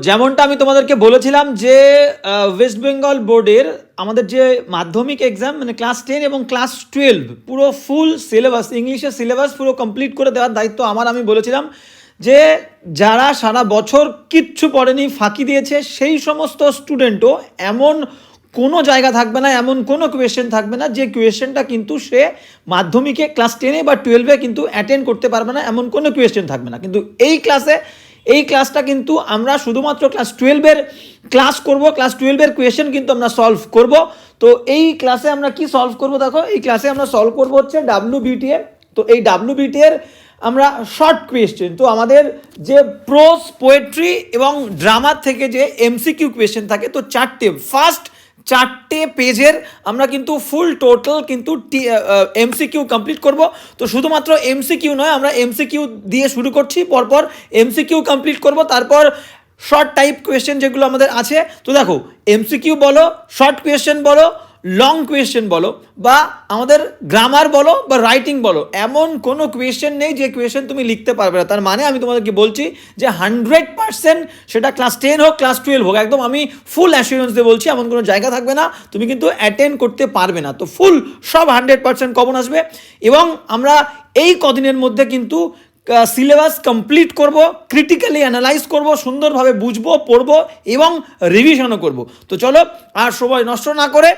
যেমনটা আমি তোমাদেরকে বলেছিলাম যে ওয়েস্ট বেঙ্গল বোর্ডের আমাদের যে মাধ্যমিক এক্সাম মানে ক্লাস 10 এবং ক্লাস 12 পুরো ফুল সিলেবাস ইংলিশের সিলেবাস পুরো কমপ্লিট করে দেওয়ার দায়িত্ব আমার। আমি বলেছিলাম যে যারা সারা বছর কিচ্ছু পড়েনি, ফাঁকি দিয়েছে, সেই সমস্ত স্টুডেন্টও এমন কোনো জায়গা থাকবে না, এমন কোনো কোয়েশ্চেন থাকবে না যে কোয়েশ্চেনটা কিন্তু সে মাধ্যমিকে ক্লাস 10 বা 12 কিন্তু অ্যাটেন্ড করতে পারবে না, এমন কোনো কোয়েশ্চেন থাকবে না। কিন্তু এই ক্লাসটা কিন্তু আমরা শুধুমাত্র ক্লাস 12-এর ক্লাস করব, ক্লাস 12-এর কোয়েশ্চেন কিন্তু আমরা সলভ করব। তো এই ক্লাসে আমরা কি সলভ করব দেখো, এই ক্লাসে আমরা সলভ করব হচ্ছে WBTA। তো এই WBTA-এর আমরা শর্ট কোয়েশ্চেন, তো আমাদের যে প্রোজ, পোয়েট্রি এবং ড্রামার থেকে যে MCQ কোয়েশ্চেন থাকে, তো চারটে পেজের আমরা কিন্তু ফুল টোটাল কিন্তু MCQ কমপ্লিট করব। তো শুধুমাত্র MCQ নয়, আমরা MCQ দিয়ে শুরু করছি, পরপর MCQ কমপ্লিট করব, তারপর শর্ট টাইপ কোয়েশ্চেন যেগুলো আমাদের আছে। তো দেখো, MCQ বলো, শর্ট কোয়েশ্চেন বলো, লং কোয়েশ্চেন বলো, বা আমাদের গ্রামার বলো বা রাইটিং বলো, এমন কোনো কোয়েশ্চেন নেই যে কোয়েশ্চেন তুমি লিখতে পারবে না। তার মানে আমি তোমাদেরকে বলছি যে 100% সেটা ক্লাস 10 হোক ক্লাস 12 হোক, একদম আমি ফুল অ্যাসিওরেন্স দিয়ে বলছি, এমন কোনো জায়গা থাকবে না তুমি কিন্তু অ্যাটেন্ড করতে পারবে না। তো ফুল সব 100% কমন আসবে এবং আমরা এই কদিনের মধ্যে কিন্তু সিলেবাস কমপ্লিট করব, ক্রিটিক্যালি অ্যানালাইজ করব, সুন্দরভাবে বুঝবো, পড়বো এবং রিভিশনও করব। তো চলো আর সময় নষ্ট না করে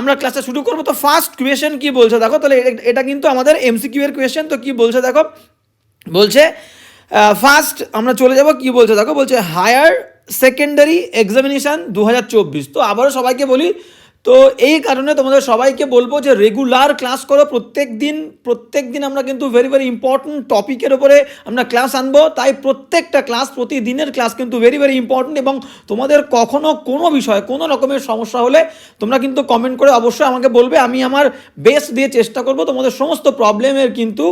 আমরা ক্লাসটা শুরু করবো। তো ফার্স্ট কোয়েশ্চেন কি বলছে দেখো, তাহলে এটা কিন্তু আমাদের MCQ এর কোয়েশ্চেন। তো কি বলছে দেখো, বলছে ফার্স্ট আমরা চলে যাব, কি বলছে দেখো, বলছে হায়ার সেকেন্ডারি এক্সামিনেশান 2024। তো আবারও সবাইকে বলি, তো এই কারণে তোমাদের সবাইকে বলবো যে রেগুলার ক্লাস করো, প্রত্যেক দিন আমরা কিন্তু ভেরি ভেরি ইম্পর্ট্যান্ট টপিকের উপরে আমরা ক্লাস আনবো। তাই প্রত্যেকটা ক্লাস, প্রতিদিনের ক্লাস কিন্তু ভেরি ভেরি ইম্পর্ট্যান্ট। এবং তোমাদের কখনো কোনো বিষয়ে কোনো রকমের সমস্যা হলে তোমরা কিন্তু কমেন্ট করে অবশ্যই আমাকে বলবে, আমি আমার বেস্ট দিয়ে চেষ্টা করব তোমাদের সমস্ত প্রবলেমের কিন্তু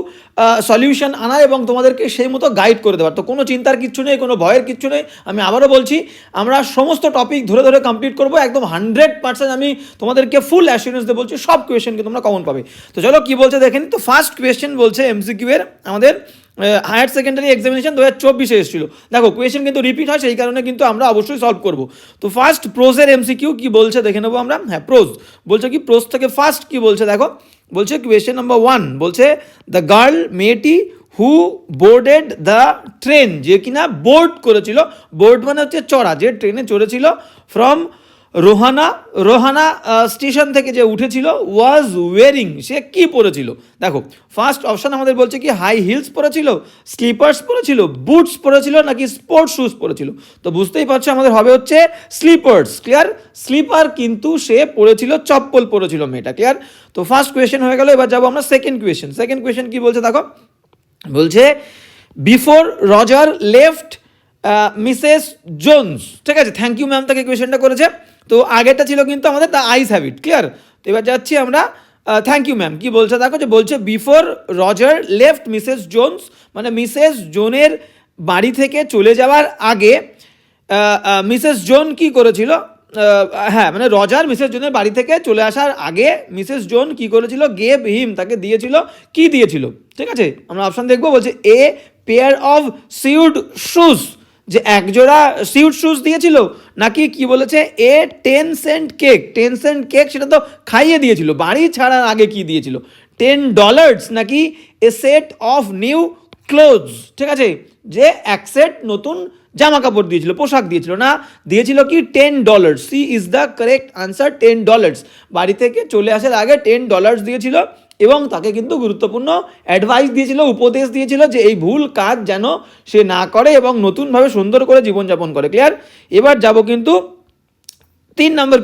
সলিউশন আনার এবং তোমাদেরকে সেই মতো গাইড করে দেওয়ার। তো কোনো চিন্তার কিচ্ছু নেই, কোনো ভয়ের কিচ্ছু নেই। আমি আবারও বলছি, আমরা সমস্ত টপিক ধরে ধরে কমপ্লিট করবো, একদম 100% আমি তোমাদেরকে ফুল অ্যাসিওরেন্স দিয়ে বলছি, সব কোয়েশ্চেন কিন্তু তোমরা কমন পাবে। তো চলো কি বলছে দেখেন। তো ফার্স্ট কোয়েশ্চেন বলছে MCQ এর আমাদের হায়ার সেকেন্ডারি এক্সামিনেশন 2024 এসেছিল। দেখো কোয়েশ্চেন কিন্তু রিপিট হয়, সেই কারণে কিন্তু আমরা অবশ্যই সলভ করব। তো ফার্স্ট প্রোজের MCQ কি বলছে দেখে নেবো আমরা। হ্যাঁ, প্রোজ বলছে কি, প্রোজ থেকে ফার্স্ট কি বলছে দেখো, বলছে কোয়েশ্চেন নাম্বার 1 বলছে দ্য গার্ল, মেয়েটি হু বোর্ডেড দ্য ট্রেন, যে কিনা বোর্ড করেছিল, বোর্ড মানে হচ্ছে চড়া, যে ট্রেনে চড়েছিল, ফ্রম রোহানা স্টেশন থেকে যে উঠেছিল, ওয়াজ ওয়েরিং, সে কি পরেছিল। দেখো ফার্স্ট অপশান আমাদের বলছে কি হাই হিলস পরেছিল, স্লিপার্স পরেছিল, বুটস পরেছিল, নাকি স্পোর্টস শুজ পরেছিল। তো বুঝতেই পারছো আমাদের হবে হচ্ছে স্লিপার্স। ক্লিয়ার, স্লিপার কিন্তু সে পরেছিল, চপ্পল পরেছিল মেয়েটা। ক্লিয়ার। তো ফার্স্ট কোয়েশ্চেন হয়ে গেল। এবার যাবো আমরা সেকেন্ড কোয়েশ্চেন কি বলছে দেখো, বলছে before Roger left Mrs Jones. ঠিক আছে, থ্যাংক ইউ ম্যাম, তাকে কোয়েশ্চেনটা করেছে। তো আগেরটা ছিল কিন্তু আমাদের দ্য আইস হ্যাবিট। ক্লিয়ার। তো এবার যাচ্ছি আমরা থ্যাংক ইউ ম্যাম কি বলছে দেখো, যে বলছে before Roger left Mrs Jones, মানে মিসেস জোনের বাড়ি থেকে চলে যাওয়ার আগে মিসেস জোন কি করেছিল, হ্যাঁ মানে রজার মিসেস জোনের বাড়ি থেকে চলে আসার আগে মিসেস জোন কি করেছিল, গেভ হিম, তাকে দিয়েছিল, কি দিয়েছিল। ঠিক আছে, আমরা অপশান দেখবো। বলছে a pair of suede shoes, যে একজোড়া সিউড শুজ দিয়েছিল, নাকি কি বলেছে এ 10 সেন্ট কেক, 10 সেন্ট কেক সেটা তো খাইয়ে দিয়েছিল, বাড়ি ছাড়ার আগে কি দিয়েছিল, $10, নাকি এ সেট অফ নিউ ক্লোথস। ঠিক আছে, যে এক সেট নতুন জামা কাপড় দিয়েছিল, পোশাক দিয়েছিল, না দিয়েছিল কি $10। C is the correct answer, $10। বাড়ি থেকে চলে আসার আগে $10 দিয়েছিল এবং তাকে কিন্তু গুরুত্বপূর্ণ অ্যাডভাইস দিয়েছিল, উপদেশ দিয়েছিল যে এই ভুল কাজ যেন সে না করে এবং নতুনভাবে সুন্দর করে জীবনযাপন করে। ক্লিয়ার। এবার যাব কিন্তু 3 নম্বর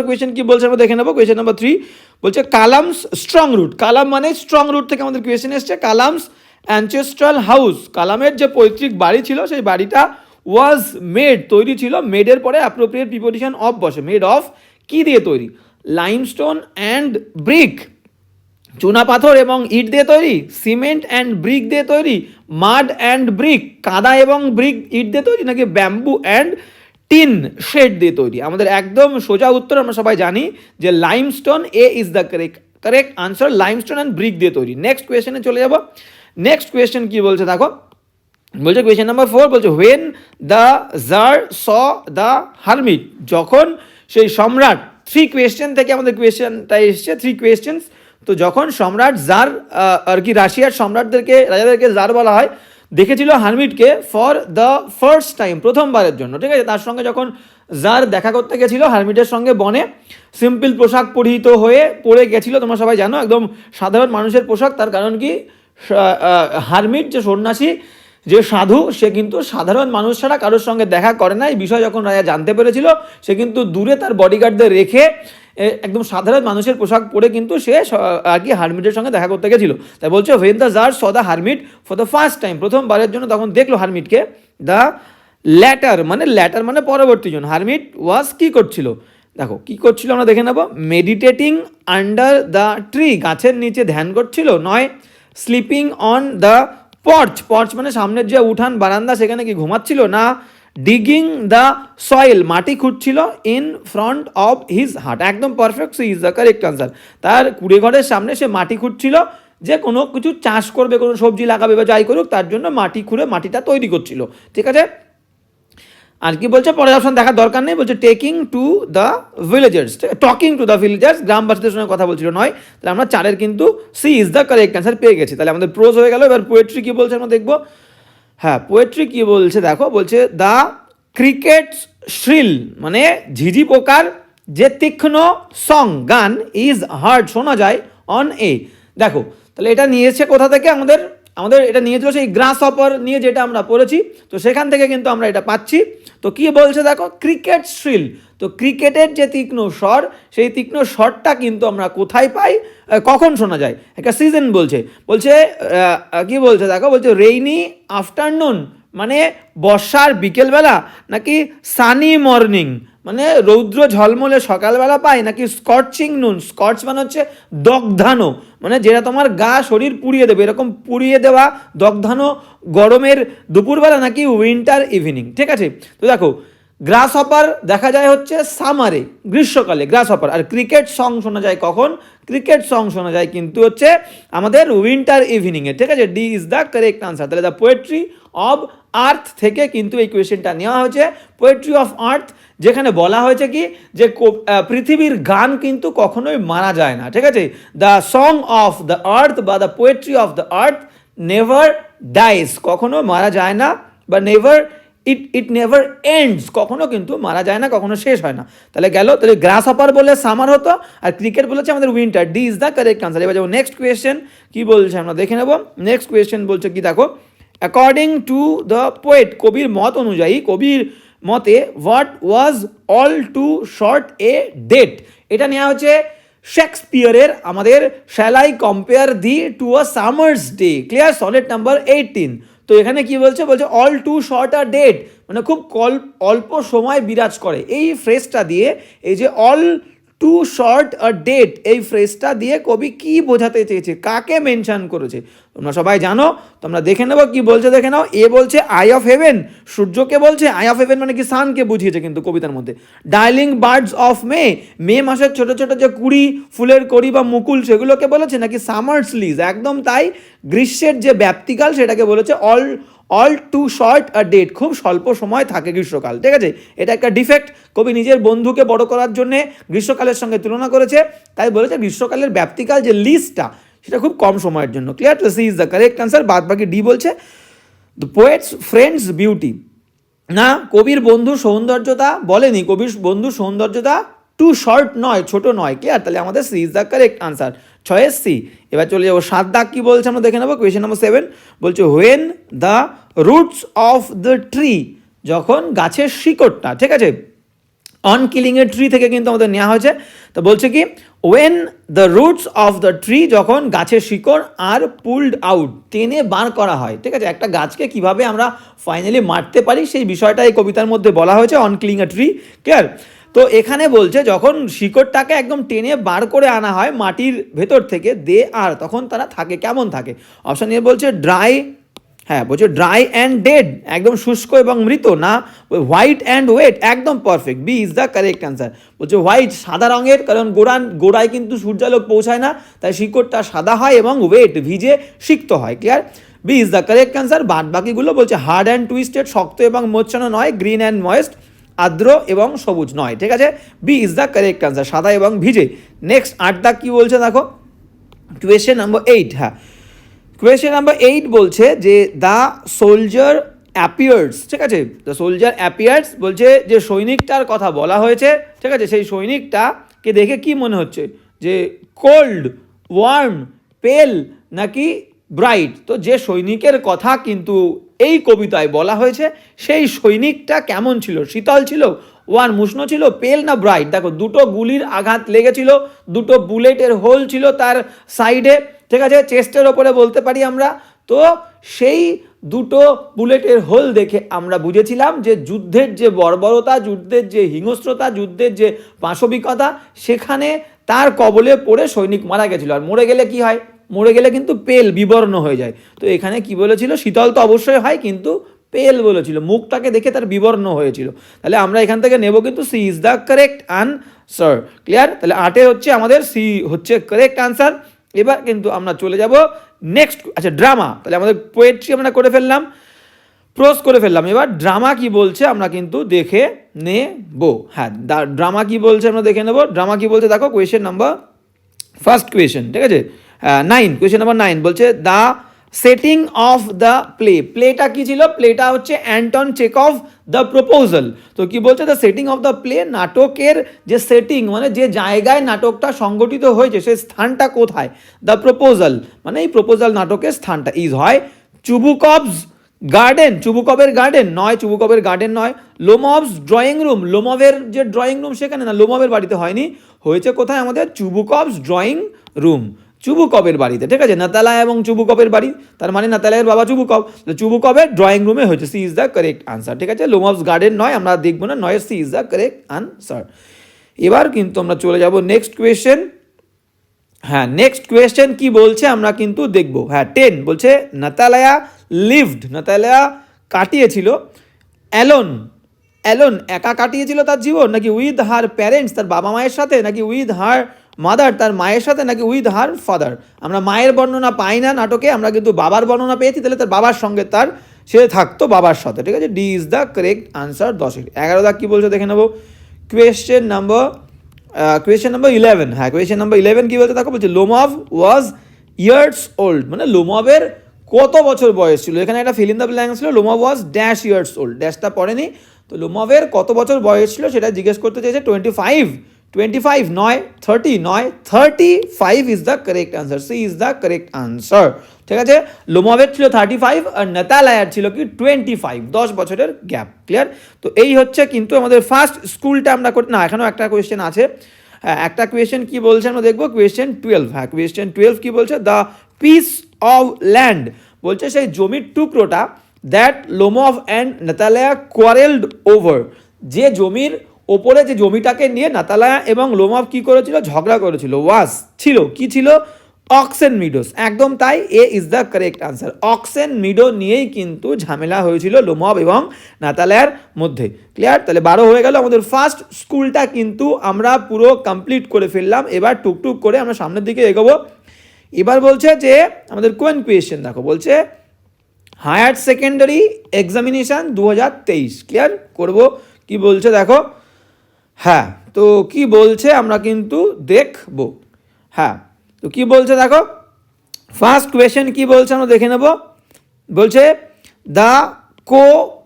কোয়েশ্চেন কি বলছে আমরা দেখে নেবো। কোয়েশ্চেন নাম্বার 3 বলছে কালামস স্ট্রং রুট, কালাম মানে স্ট্রং রুট থেকে আমাদের কোয়েশ্চেন এসছে। কালামস অ্যানচেস্ট্রাল হাউস, কালামের যে পৈতৃক বাড়ি ছিল সেই বাড়িটা ওয়াজ মেড, তৈরি ছিল, মেডের পরে অ্যাপ্রোপ্রিয়েট প্রিপোজিশন অফ বসে, মেড অফ কি দিয়ে তৈরি, লাইমস্টোন অ্যান্ড ব্রিক, চুনা পাথর এবং ইট দিয়ে তৈরি, সিমেন্ট অ্যান্ড ব্রিক দিয়ে তৈরি, মাড অ্যান্ড ব্রিক, কাদা এবং ব্রিক ইট দিয়ে তৈরি, নাকি ব্যাম্বু অ্যান্ড টিন শেড দিয়ে তৈরি। আমাদের একদম সোজা উত্তর আমরা সবাই জানি যে limestone, A is the correct answer, limestone and brick দিয়ে তৈরি। নেক্সট কোয়েশ্চেনে চলে যাব। নেক্সট কোয়েশ্চেন কি বলছে দেখো, বলছে কোয়েশ্চেন নাম্বার 4 বলছে when the tsar saw the hermit, যখন সেই সম্রাট, 3 কোয়েশ্চেন থেকে আমাদের কোয়েশ্চেনটা এসছে, 3 কোয়েশ্চেন্স। তো যখন সম্রাট জার আর কি রাশিয়ার সম্রাটদেরকে, রাজাদেরকে জার বলা হয়, দেখেছিল হারমিটকে ফর দ্য ফার্স্ট টাইম, প্রথমবারের জন্য, ঠিক আছে। তার সঙ্গে যখন জার দেখা করতে গেছিল হারমিটের সঙ্গে বনে, সিম্পল পোশাক পরিহিত হয়ে পড়ে গেছিল, তোমরা সবাই জানো, একদম সাধারণ মানুষের পোশাক। তার কারণ কি, হারমিট যে সন্ন্যাসী, যে সাধু, সে কিন্তু সাধারণ মানুষ ছাড়া কারোর সঙ্গে দেখা করে না। এই বিষয় যখন রাজা জানতে পেরেছিল, সে কিন্তু দূরে তার বডিগার্ডদের রেখে একদম সাধারণ মানুষের পোশাক পরে কিন্তু সে আর কি হারমিটের সঙ্গে দেখা করতে গেছিল। তাই বলছে when the tsar saw the hermit for the first time, প্রথমবারের জন্য তখন দেখলো হারমিটকে। দ্য ল্যাটার মানে পরবর্তী জন, হারমিট ওয়াজ কি করছিল, দেখো কি করছিল আমরা দেখে নেব। মেডিটেটিং আন্ডার দ্য ট্রি, গাছের নিচে ধ্যান করছিল, নয় স্লিপিং অন দ্য পর্চ মানে সামনের যে উঠান বারান্দা, সেখানে কি ঘুমাচ্ছিল, না ডিগিং দ্য সয়েল, মাটি খুঁড়ছিল, ইন ফ্রন্ট অফ হিজ হাট, একদম perfect, so is the correct answer. তার কুড়ে ঘরের সামনে সে মাটি খুঁড়ছিল, যে কোনো কিছু চাষ করবে, কোনো সবজি লাগাবে বা যাই করুক, তার জন্য মাটি খুঁড়ে মাটিটা তৈরি করছিল, ঠিক আছে। আর কি বলছে, পরের অপশন দেখার দরকার নেই, বলছে taking to the villagers, talking to the villagers, গ্রামবাসীদের সঙ্গে কথা বলছিল, নয়। তাহলে আমরা 4-এর কিন্তু C is the correct answer পেয়ে গেছি। তাহলে আমাদের প্রোজ হয়ে গেল। এবার পোয়েট্রি কি বলছে আমরা দেখবো। হ্যাঁ, পোয়েট্রি কি বলছে দেখো, বলছে দ্য ক্রিকেট শ্রিল, মানে ঝিঝি পোকার যে তীক্ষ্ণ সং, গান, ইজ হার্ড, শোনা যায়, অন এ, দেখো তাহলে এটা নিয়েছে কোথা থেকে, আমাদের এটা নিয়েছিল সেই গ্রাস হপার নিয়ে, যেটা আমরা পড়েছি, তো সেখান থেকে কিন্তু আমরা এটা পাচ্ছি। তো কি বলছে দেখো, ক্রিকেট শ্রিল, তো ক্রিকেটের যে তীক্ষ্ণ স্বর, সেই তীক্ষ্ণ স্বরটা কিন্তু আমরা কোথায় পাই, কখন শোনা যায়, একটা সিজন বলছে কি বলছে দেখো, বলছে রেইনি আফটারনুন, মানে বর্ষার বিকেলবেলা, নাকি সানি মর্নিং, মানে রৌদ্র ঝলমলে সকালবেলা পাই, নাকি স্কর্চিং নুন, স্কর্চ মানে হচ্ছে দগ্ধানো, মানে যেটা তোমার গা শরীর পুড়িয়ে দেবে, এরকম পুড়িয়ে দেওয়া দগ্ধানো গরমের দুপুরবেলা, নাকি উইন্টার ইভিনিং, ঠিক আছে। তো দেখো গ্রাস হপার দেখা যায় হচ্ছে সামারে, গ্রীষ্মকালে গ্রাস হপার, আর ক্রিকেট সং শোনা যায় কখন, ক্রিকেট সং শোনা যায় কিন্তু হচ্ছে আমাদের উইন্টার ইভিনিংয়ে, ঠিক আছে। D is the correct answer. তাহলে দ্য পোয়েট্রি অব আর্থ থেকে কিন্তু এই কোয়েশ্চেনটা নেওয়া হয়েছে, পোয়েট্রি অফ আর্থ, যেখানে বলা হয়েছে কি, যে পৃথিবীর গান কিন্তু কখনোই মারা যায় না, ঠিক আছে। The song of the earth বা the poetry of the earth never dies, কখনো মারা যায় না, বা নেভার ইট নেভার এন্ডস, কখনো কিন্তু মারা যায় না, কখনো শেষ হয় না। তাহলে গেল, তাহলে গ্রাস হপার বলে সামার হতো, আর ক্রিকেট বলেছে আমাদের winter, D is the correct answer. এবার যাবো নেক্সট কোয়েশ্চেন, কি বলছে আমরা দেখে নেব। নেক্সট কোয়েশ্চেন বলছে কি দেখো, অ্যাকর্ডিং টু দ্য পোয়েট, কবির মত অনুযায়ী, কবির মতে, what was all too short a date, এটা নেওয়া হচ্ছে শেক্সপিয়ারের আমাদের shall I compare thee to a summer's day, clear, sonnet number 18। তো এখানে কি বলছে, all too short a date, মানে খুব অল্প সময় বিরাজ করে, এই ফ্রেজটা দিয়ে, এই যে all too short a date, এই ফ্রেজটা দিয়ে কবি কি বোঝাতে চেয়েছে, কাকে মেনশন করেছে, তোমরা সবাই জানো, তোমরা দেখে নেবো কি বলছে, দেখে নাও। এ বলছে আই অফ হেভেন, সূর্যকে বলছে, আই অফ হেভেন মানে কি সানকে বুঝিয়েছে কিন্তু কবিতার মধ্যে। ডার্লিং বার্ডস অফ মে মাসের ছোট ছোট যে কুড়ি, ফুলের কড়ি বা মুকুল, সেগুলোকে বলেছে, নাকি সামার্স লিজ, একদম তাই, গ্রীষ্মের যে ব্যাপ্তিকাল সেটাকে বলেছে all too short a date, খুব স্বল্প সময় থাকে গ্রীষ্মকাল, ঠিক আছে। এটা একটা ডিফেক্ট, কবি নিজের বন্ধুকে বড় করার জন্যে গ্রীষ্মকালের সঙ্গে তুলনা করেছে, তাই বলেছে গ্রীষ্মকালের ব্যাপ্তিকাল যে লিস্টটা, সেটা খুব কম সময়ের জন্য, ক্লিয়ার। তো C is the correct answer. বাদ বাকি ডি বলছে দ্য পোয়েটস ফ্রেন্ডস বিউটি, না, কবির বন্ধু সৌন্দর্যতা বলেনি, কবির বন্ধু সৌন্দর্যতা টু শর্ট নয়, ছোট নয়, ক্লিয়ার। তাহলে আমাদের C is the correct answer, 6 C. এবার চলে যাবো 7 দাগ, কি বলছে আমরা দেখে নেবো। কোয়েশ্চেন নাম্বার 7 বলছে when the roots of the tree, যখন গাছের শিকড়টা, ঠিক আছে, অন কিলিংয়ের ট্রি থেকে কিন্তু আমাদের নেওয়া হয়েছে। তো বলছে কি, when the roots of the tree, যখন গাছের শিকড় আর পুলড আউট, টেনে বার করা হয়, ঠিক আছে। একটা গাছকে কিভাবে আমরা ফাইনালি মারতে পারি, সেই বিষয়টা এই কবিতার মধ্যে বলা হয়েছে, on killing a tree, clear. তো এখানে বলছে যখন শিকড়টাকে একদম টেনে বার করে আনা হয় মাটির ভেতর থেকে, দে আর, তখন তারা থাকে কেমন থাকে। অপশন এ বলছে ড্রাই, হ্যাঁ বলছে ড্রাই অ্যান্ড ডেড, একদম শুষ্ক এবং মৃত, না হোয়াইট অ্যান্ড ওয়েট, একদম perfect, B is the correct answer. বলছে হোয়াইট, সাদা রঙের, কারণ গোড়ায় কিন্তু সূর্যালোক পৌঁছায় না, তাই শিকড়টা সাদা হয়, এবং ওয়েট, ভিজে সিক্ত হয়, clear. B is the correct answer. বাদ বাকিগুলো বলছে হার্ড অ্যান্ড টুইস্টেড, শক্ত এবং মোচ্ছানো নয়, গ্রিন অ্যান্ড ময়েস্ট, আর্দ্র এবং সবুজ নয়, ঠিক আছে। B is the correct answer, সাদা এবং ভিজে। নেক্সট 8 দাগ কী বলছে দেখো, কোয়েশ্চেন নাম্বার 8। হ্যাঁ, কোয়েশ্চেন নাম্বার 8 বলছে যে দ্য সোলজার অ্যাপিয়ার্স, ঠিক আছে, দ্য সোলজার অ্যাপিয়ার্স বলছে যে সৈনিকটার কথা বলা হয়েছে, ঠিক আছে, সেই সৈনিকটাকে দেখে কি মনে হচ্ছে, যে কোল্ড, ওয়ার্ম, পেল নাকি ব্রাইট। তো যে সৈনিকের কথা কিন্তু এই কবিতায় বলা হয়েছে সেই সৈনিকটা কেমন ছিল, শীতল ছিল, ওয়ার্ম উষ্ণ ছিল, পেল না ব্রাইট। দেখো দুটো গুলির আঘাত লেগেছিল, দুটো বুলেটের হোল ছিল তার সাইডে, ঠিক আছে, চেস্টের ওপরে বলতে পারি আমরা। তো সেই দুটো বুলেটের হোল দেখে আমরা বুঝেছিলাম যে যুদ্ধের যে বর্বরতা, যুদ্ধের যে হিংস্রতা, যুদ্ধের যে পাশবিকতা, সেখানে তার কবলে পড়ে সৈনিক মারা গেছিল। আর মরে গেলে কি হয়, মরে গেলে কিন্তু পেল, বিবর্ণ হয়ে যায়। তো এখানে কি বলেছিল, শীতল তো অবশ্যই হয় কিন্তু পেল বলেছিল, মুখটাকে দেখে তার বিবর্ণ হয়েছিল। তাহলে আমরা এখান থেকে নেব কিন্তু C is the correct answer. Clear? তাহলে 8 হচ্ছে আমাদের সি হচ্ছে কারেক্ট আনসার। এবার কিন্তু আমরা চলে যাব নেক্সট, আচ্ছা ড্রামা। তাহলে আমাদের পোয়েট্রি আমরা করে ফেললাম, প্রোজ করে ফেললাম, এবার ড্রামা কি বলছে আমরা কিন্তু দেখে নেব। হ্যাঁ, ড্রামা কি বলছে আমরা দেখে নেব। ড্রামা কি বলছে দেখো, কোয়েশ্চেন নাম্বার ফার্স্ট কোয়েশ্চেন, ঠিক আছে, 9, কোয়েশ্চেন নাম্বার 9 বলছে দ্য সেটিং অফ দ্য প্লেটা কি ছিল, প্লেটা হচ্ছে অ্যান্টন চেকভ দ্য প্রপোজাল। তো কি বলছে, the setting of the play, নাটকের যে সেটিং মানে যে জায়গায় নাটকটা সংগঠিত হয়েছে সেই স্থানটা কোথায়, দ্য প্রপোজাল মানে এই প্রপোজাল নাটকের স্থানটা ইজ হয় চুবুকভস গার্ডেন, চুবুকভের গার্ডেন নয়, চুবুকভের গার্ডেন নয়, লোমভস ড্রয়িং রুম, লোমভের যে ড্রয়িং রুম সেখানে না, লোমভের বাড়িতে হয়নি, হয়েছে কোথায় আমাদের চুবুকভস ড্রয়িং রুম, চুবুকভের বাড়িতে, ঠিক আছে, নাতালায়া এবং চুবুকভের বাড়ি, তার মানে নাতালায়ের বাবা চুবুকভ, চুবুকভের ড্রয়িং রুমে হয়েছে, C is the correct answer, ঠিক আছে। লোমভস গার্ডেন নয়, আমরা দেখবো না, নয়, C is the correct answer. এবার কিন্তু আমরা চলে যাব নেক্সট কোয়েশ্চেন। হ্যাঁ, নেক্সট কোয়েশ্চেন কি বলছে আমরা কিন্তু দেখবো। হ্যাঁ, 10 বলছে নাতালায়া লিভড, নাতালায়া কাটিয়েছিল অ্যালোন, অ্যালোন একা কাটিয়েছিল তার জীবন, নাকি উইথ হার প্যারেন্টস তার বাবা মায়ের সাথে, নাকি উইথ হার মাদার তার মায়ের সাথে, নাকি উইথ হার ফাদার। আমরা মায়ের বর্ণনা পাই না নাটকে, আমরা কিন্তু বাবার বর্ণনা পেয়েছি, তাহলে তার বাবার সঙ্গে তার সে থাকতো বাবার সাথে, ঠিক আছে, D is the correct answer. 10 11 দাগ কী বলছে দেখে নেবো, কোয়েশ্চেন নাম্বার 11। হ্যাঁ, কোয়েশ্চেন নাম্বার 11 কী বলছে দেখো, বলছে লোমভ ওয়াজ ইয়ার্স ওল্ড, মানে লোমভের কত বছর বয়স ছিল, এখানে একটা ফিল ইন দ্য ব্ল্যাঙ্ক ছিল, Lomov was dash years old, ড্যাশটা পড়েনি, তো লোমভের কত বছর বয়স ছিল সেটা জিজ্ঞেস করতে চেয়েছে। 25 নয়, 30 নয়, 35 is the correct answer, C is the correct answer, ঠিক আছে। লোমভের ছিল 35 আর নাতালায়ার ছিল কি 25, 10 বছরের গ্যাপ। ক্লিয়ার? তো এই হচ্ছে কিন্তু আমাদের ফার্স্ট স্কুলটা আমরা করতে, না এখানেও একটা কোয়েশ্চেন আছে। হ্যাঁ, একটা কোয়েশ্চেন কি বলছে আমরা দেখবো, কোয়েশ্চেন 12। হ্যাঁ, কোয়েশ্চেন 12 কি বলছে, দ্য পিস অফ ল্যান্ড বলছে সেই জমির টুকরোটা that Lomov and Natalya quarrelled over, যে জমির ওপরে যে জমিটাকে নিয়ে নাতালায়া এবং লোমভ কি করেছিল, ঝগড়া করেছিল, ওয়াজ ছিল কি ছিল, অক্সেন মিডোস, একদম তাই, A is the correct answer. Oxen meadow নিয়েই কিন্তু ঝামেলা হয়েছিল লোমভ এবং নাতালায়ার মধ্যে। ক্লিয়ার? তাহলে 12 হয়ে গেল, আমাদের ফার্স্ট স্কুলটা কিন্তু আমরা পুরো কমপ্লিট করে ফেললাম। এবার টুকটুক করে আমরা সামনের দিকে এগোবো। এবার বলছে যে আমাদের কোন কোয়েশ্চেন দেখো, বলছে হায়ার সেকেন্ডারি এক্সামিনেশান 2023। ক্লিয়ার করব কি বলছে দেখো। হ্যাঁ, তো কি বলছে আমরা কিন্তু দেখব। হ্যাঁ, তো কি বলছে দেখো, ফার্স্ট কোয়েশ্চেন কি বলছে আমরা দেখে নেব। বলছে দ্য কো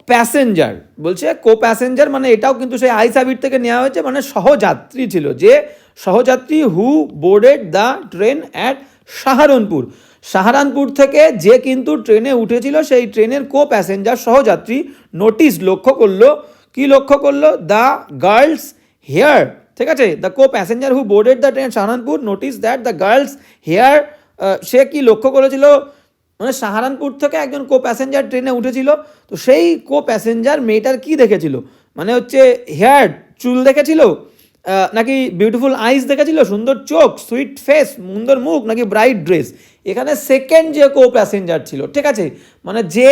প্যাসেঞ্জার, বলছে কো প্যাসেঞ্জার মানে এটাও কিন্তু সেই আইস হ্যাবিট থেকে নেওয়া হয়েছে, মানে সহযাত্রী ছিল, যে সহযাত্রী who boarded the train at Saharanpur, Saharanpur থেকে যে কিন্তু ট্রেনে উঠেছিল সেই ট্রেনের কো প্যাসেঞ্জার সহযাত্রী নোটিস লক্ষ্য করলো, কি লক্ষ্য করলো, দ্য গার্লস হেয়ার, ঠিক আছে, the co passenger who boarded the train Saharanpur notice that the girls hair, সে কি লক্ষ্য করেছিল, মানে সাহারানপুর থেকে একজন কো প্যাসেঞ্জার ট্রেনে উঠেছিল, তো সেই কো প্যাসেঞ্জার মেয়েটার কি দেখেছিল, মানে হচ্ছে হেয়ার চুল দেখেছিল, নাকি বিউটিফুল আইস দেখেছিল, সুন্দর চোখ, সুইট ফেস, সুন্দর মুখ, নাকি ব্রাইট ড্রেস। এখানে সেকেন্ড যে কো প্যাসেঞ্জার ছিল, ঠিক আছে, মানে যে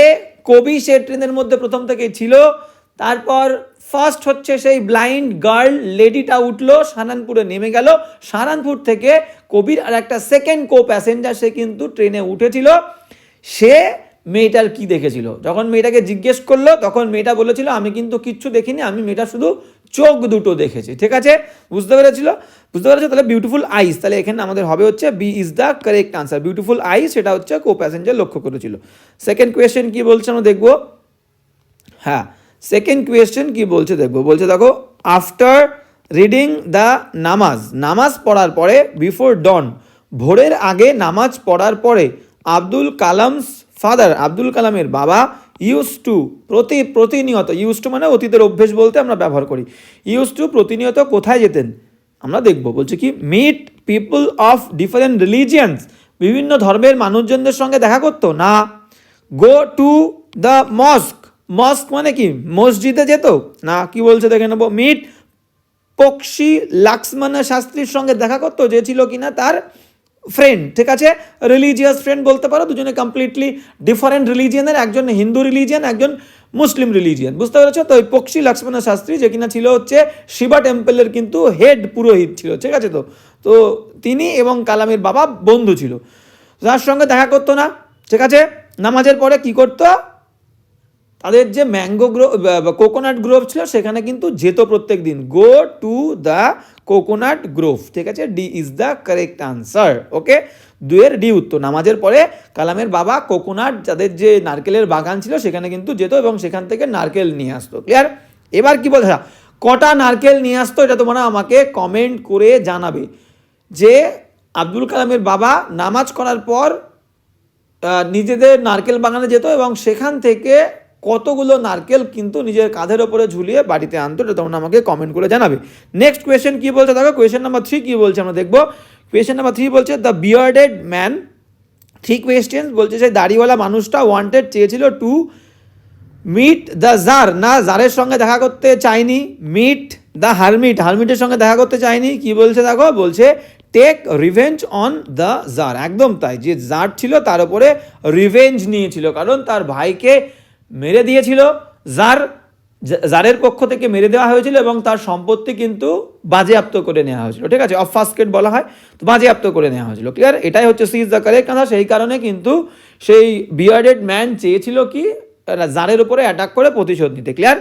কবি সে ট্রেনের মধ্যে প্রথম থেকেই ছিল, তারপর ফার্স্ট হচ্ছে সেই ব্লাইন্ড গার্ল লেডিটা উঠলো, সাহারানপুরে নেমে গেল, সাহারানপুর থেকে কবির আর একটা সেকেন্ড কো প্যাসেঞ্জার সে কিন্তু ট্রেনে উঠেছিল, সে মেয়েটার কি দেখেছিল। যখন মেয়েটাকে জিজ্ঞেস করলো তখন মেয়েটা বলেছিল আমি কিন্তু কিচ্ছু দেখিনি, আমি মেয়েটা শুধু চোখ দুটো দেখেছি। ঠিক আছে, বুঝতে পেরেছো? তাহলে বিউটিফুল আইস, তাহলে এখানে আমাদের হবে হচ্ছে B is the correct answer. Beautiful eyes সেটা হচ্ছে কো প্যাসেঞ্জার লক্ষ্য করেছিল। সেকেন্ড কোয়েশ্চেন কি বলছে আমরা দেখবো। হ্যাঁ, সেকেন্ড কোয়েশ্চেন কি বলছে দেখবো। বলছে দেখো, আফটার রিডিং দ্য নামাজ পড়ার পরে, বিফোর ডন ভোরের আগে নামাজ পড়ার পরে, আব্দুল কালামস ফাদার আব্দুল কালামের বাবা ইউজ টু প্রতিনিয়ত, ইউজ টু মানে অতীতের অভ্যেস বলতে আমরা ব্যবহার করি, ইউজ টু প্রতিনিয়ত কোথায় যেতেন আমরা দেখবো। বলছে কি, meet people of different religions, বিভিন্ন ধর্মের মানুষজনদের সঙ্গে দেখা করতো না। গো টু দ্য মস্ক মানে কি মসজিদে যেত না। কি বলছে দেখে নেবো, মিট পক্ষী লক্ষ্মণ শাস্ত্রীর সঙ্গে দেখা করতো, যে ছিল কিনা তার ফ্রেন্ড। ঠিক আছে, রিলিজিয়াস ফ্রেন্ড বলতে পারো, দুজনে কমপ্লিটলি ডিফারেন্ট রিলিজিয়ানের, একজন হিন্দু রিলিজিয়ান, একজন মুসলিম রিলিজিয়ান, বুঝতে পেরেছো? তো ওই পক্ষী লক্ষ্মণ শাস্ত্রী যে কিনা ছিল হচ্ছে শিবা টেম্পলের কিন্তু হেড পুরোহিত ছিল। ঠিক আছে, তো তিনি এবং কালামের বাবা বন্ধু ছিল, যার সঙ্গে দেখা করতো না। ঠিক আছে, নামাজের পরে কি করতো, তাদের যে ম্যাঙ্গো গ্রোভ কোকোনাট গ্রোভ ছিল সেখানে কিন্তু যেত প্রত্যেক দিন। Go to the coconut grove. ঠিক আছে, D is the correct answer. Okay, দুয়ের ডি উত্তর। নামাজের পরে কালামের বাবা কোকোনাট, যাদের যে নারকেলের বাগান ছিল সেখানে কিন্তু যেত এবং সেখান থেকে নারকেল নিয়ে আসতো। ক্লিয়ার? এবার কি বলছে, কটা নারকেল নিয়ে আসতো এটা তোমরা আমাকে কমেন্ট করে জানাবে, যে আব্দুল কালামের বাবা নামাজ করার পর নিজেদের নারকেল বাগানে যেত এবং সেখান থেকে কতগুলো নারকেল কিন্তু নিজের কাঁধের ওপরে ঝুলিয়ে বাড়িতে আনতো, এটা তোমরা আমাকে কমেন্ট করে জানাবে। নেক্সট কোয়েশ্চেন কি বলছে দেখো, কোয়েশ্চেন নাম্বার 3 কি বলছে আমরা দেখবো। কোয়েশ্চেন নাম্বার 3 বলছে, দ্য বিয়ার্ডেড ম্যান, 3 কোয়েশ্চেন বলছে, সেই দাড়িওয়ালা মানুষটা ওয়ান্টেড চেয়েছিল টু মিট দ্য জার, না জারের সঙ্গে দেখা করতে চায়নি। মিট দ্য হারমিটের সঙ্গে দেখা করতে চায়নি। কি বলছে দেখো, বলছে take revenge on the tsar. একদম তাই, যে জার ছিল তার উপরে রিভেঞ্জ নিয়েছিল, কারণ তার ভাইকে মেরে দিয়েছিল, জারের পক্ষ থেকে মেরে দেওয়া হয়েছিল এবং তার সম্পত্তি কিন্তু বাজেয়াপ্ত করে নেওয়া হয়েছিল। ঠিক আছে, অবফাস্কেট বলা হয়, তো বাজেয়াপ্ত করে নেওয়া হয়েছিল। ক্লিয়ার? এটাই হচ্ছে C is the correct answer. সেই কারণে কিন্তু সেই বিয়ার্ডেড ম্যান চেয়েছিল কি জারের উপরে অ্যাটাক করে প্রতিশোধ নিতে। ক্লিয়ার?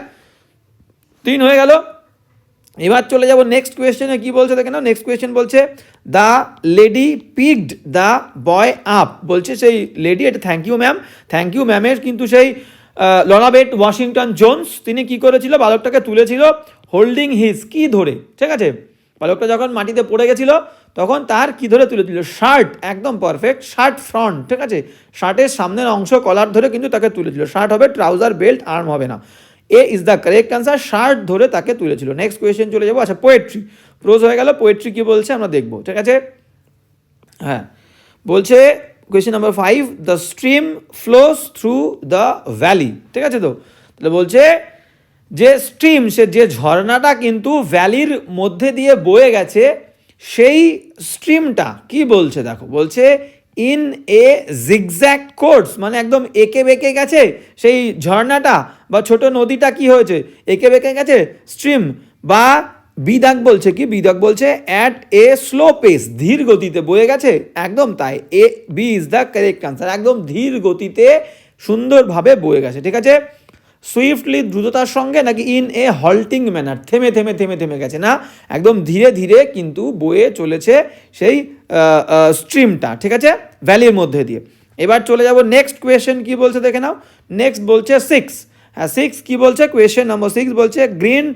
3 হয়ে গেল। এবার চলে যাব নেক্সট কোয়েশ্চেনে। কি বলছে দেখে নাও, নেক্সট কোয়েশ্চেন বলছে, the lady picked the boy up. বলছে সেই লেডি, এটা থ্যাংক ইউ ম্যামের কিন্তু সেই লরাবেট ওয়াশিংটন জোন্স, তিনি কি করেছিল, বালকটাকে তুলেছিল হোল্ডিং হিজ, কি ধরে। ঠিক আছে, বালকটা যখন মাটিতে পড়ে গেছিল তখন তার কি ধরে তুলেছিল, শার্ট। একদম পারফেক্ট, শার্ট ফ্রন্ট। ঠিক আছে, শার্টের সামনের অংশ কলার ধরে কিন্তু তাকে তুলেছিল। শার্ট হবে ট্রাউজার, বেল্ট, আর্ম হবে না। A is the correct answer, shirt ধরে তাকে তুলেছিল। নেক্সট কোয়েশ্চেন চলে যাবো। আচ্ছা, পোয়েট্রি, প্রোজ হয়ে গেল, পোয়েট্রি কি বলছে আমরা দেখবো। ঠিক আছে, হ্যাঁ, বলছে question number 5, the stream flows through the valley. ঠিক আছে, তো তাহলে বলছে যে স্ট্রিম, সে যে ঝর্ণাটা কিন্তু ভ্যালির মধ্যে দিয়ে বয়ে গেছে, সেই স্ট্রিমটা কি বলছে দেখো, বলছে ইন এ জিগজ্যাগ কোর্স, মানে একদম এঁকে বেঁকে গেছে সেই ঝর্ণাটা বা ছোট নদীটা, কি হয়েছে, এঁকে বেঁকে গেছে স্ট্রিম। বা বিদাগ বলছে কি, বিদাগ বলছে অ্যাট এ স্লো পেস, ধীর গতিতে বয়ে গেছে। একদম তাই, A B is the correct answer, একদম ধীর গতিতে সুন্দরভাবে বয়ে গেছে। ঠিক আছে, সুইফটলি দ্রুততার সঙ্গে, নাকি ইন এ হল্টিং ম্যানার, থেমে থেমে থেমে থেমে গেছে না, একদম ধীরে ধীরে কিন্তু বয়ে চলেছে সেই স্ট্রিমটা। ঠিক আছে, ভ্যালির মধ্যে দিয়ে। এবার চলে যাব নেক্সট কোয়েশ্চেন কি বলছে দেখে নাও। নেক্সট বলছে 6। হ্যাঁ, 6 কি বলছে, কোয়েশ্চেন নাম্বার 6 বলছে গ্রিন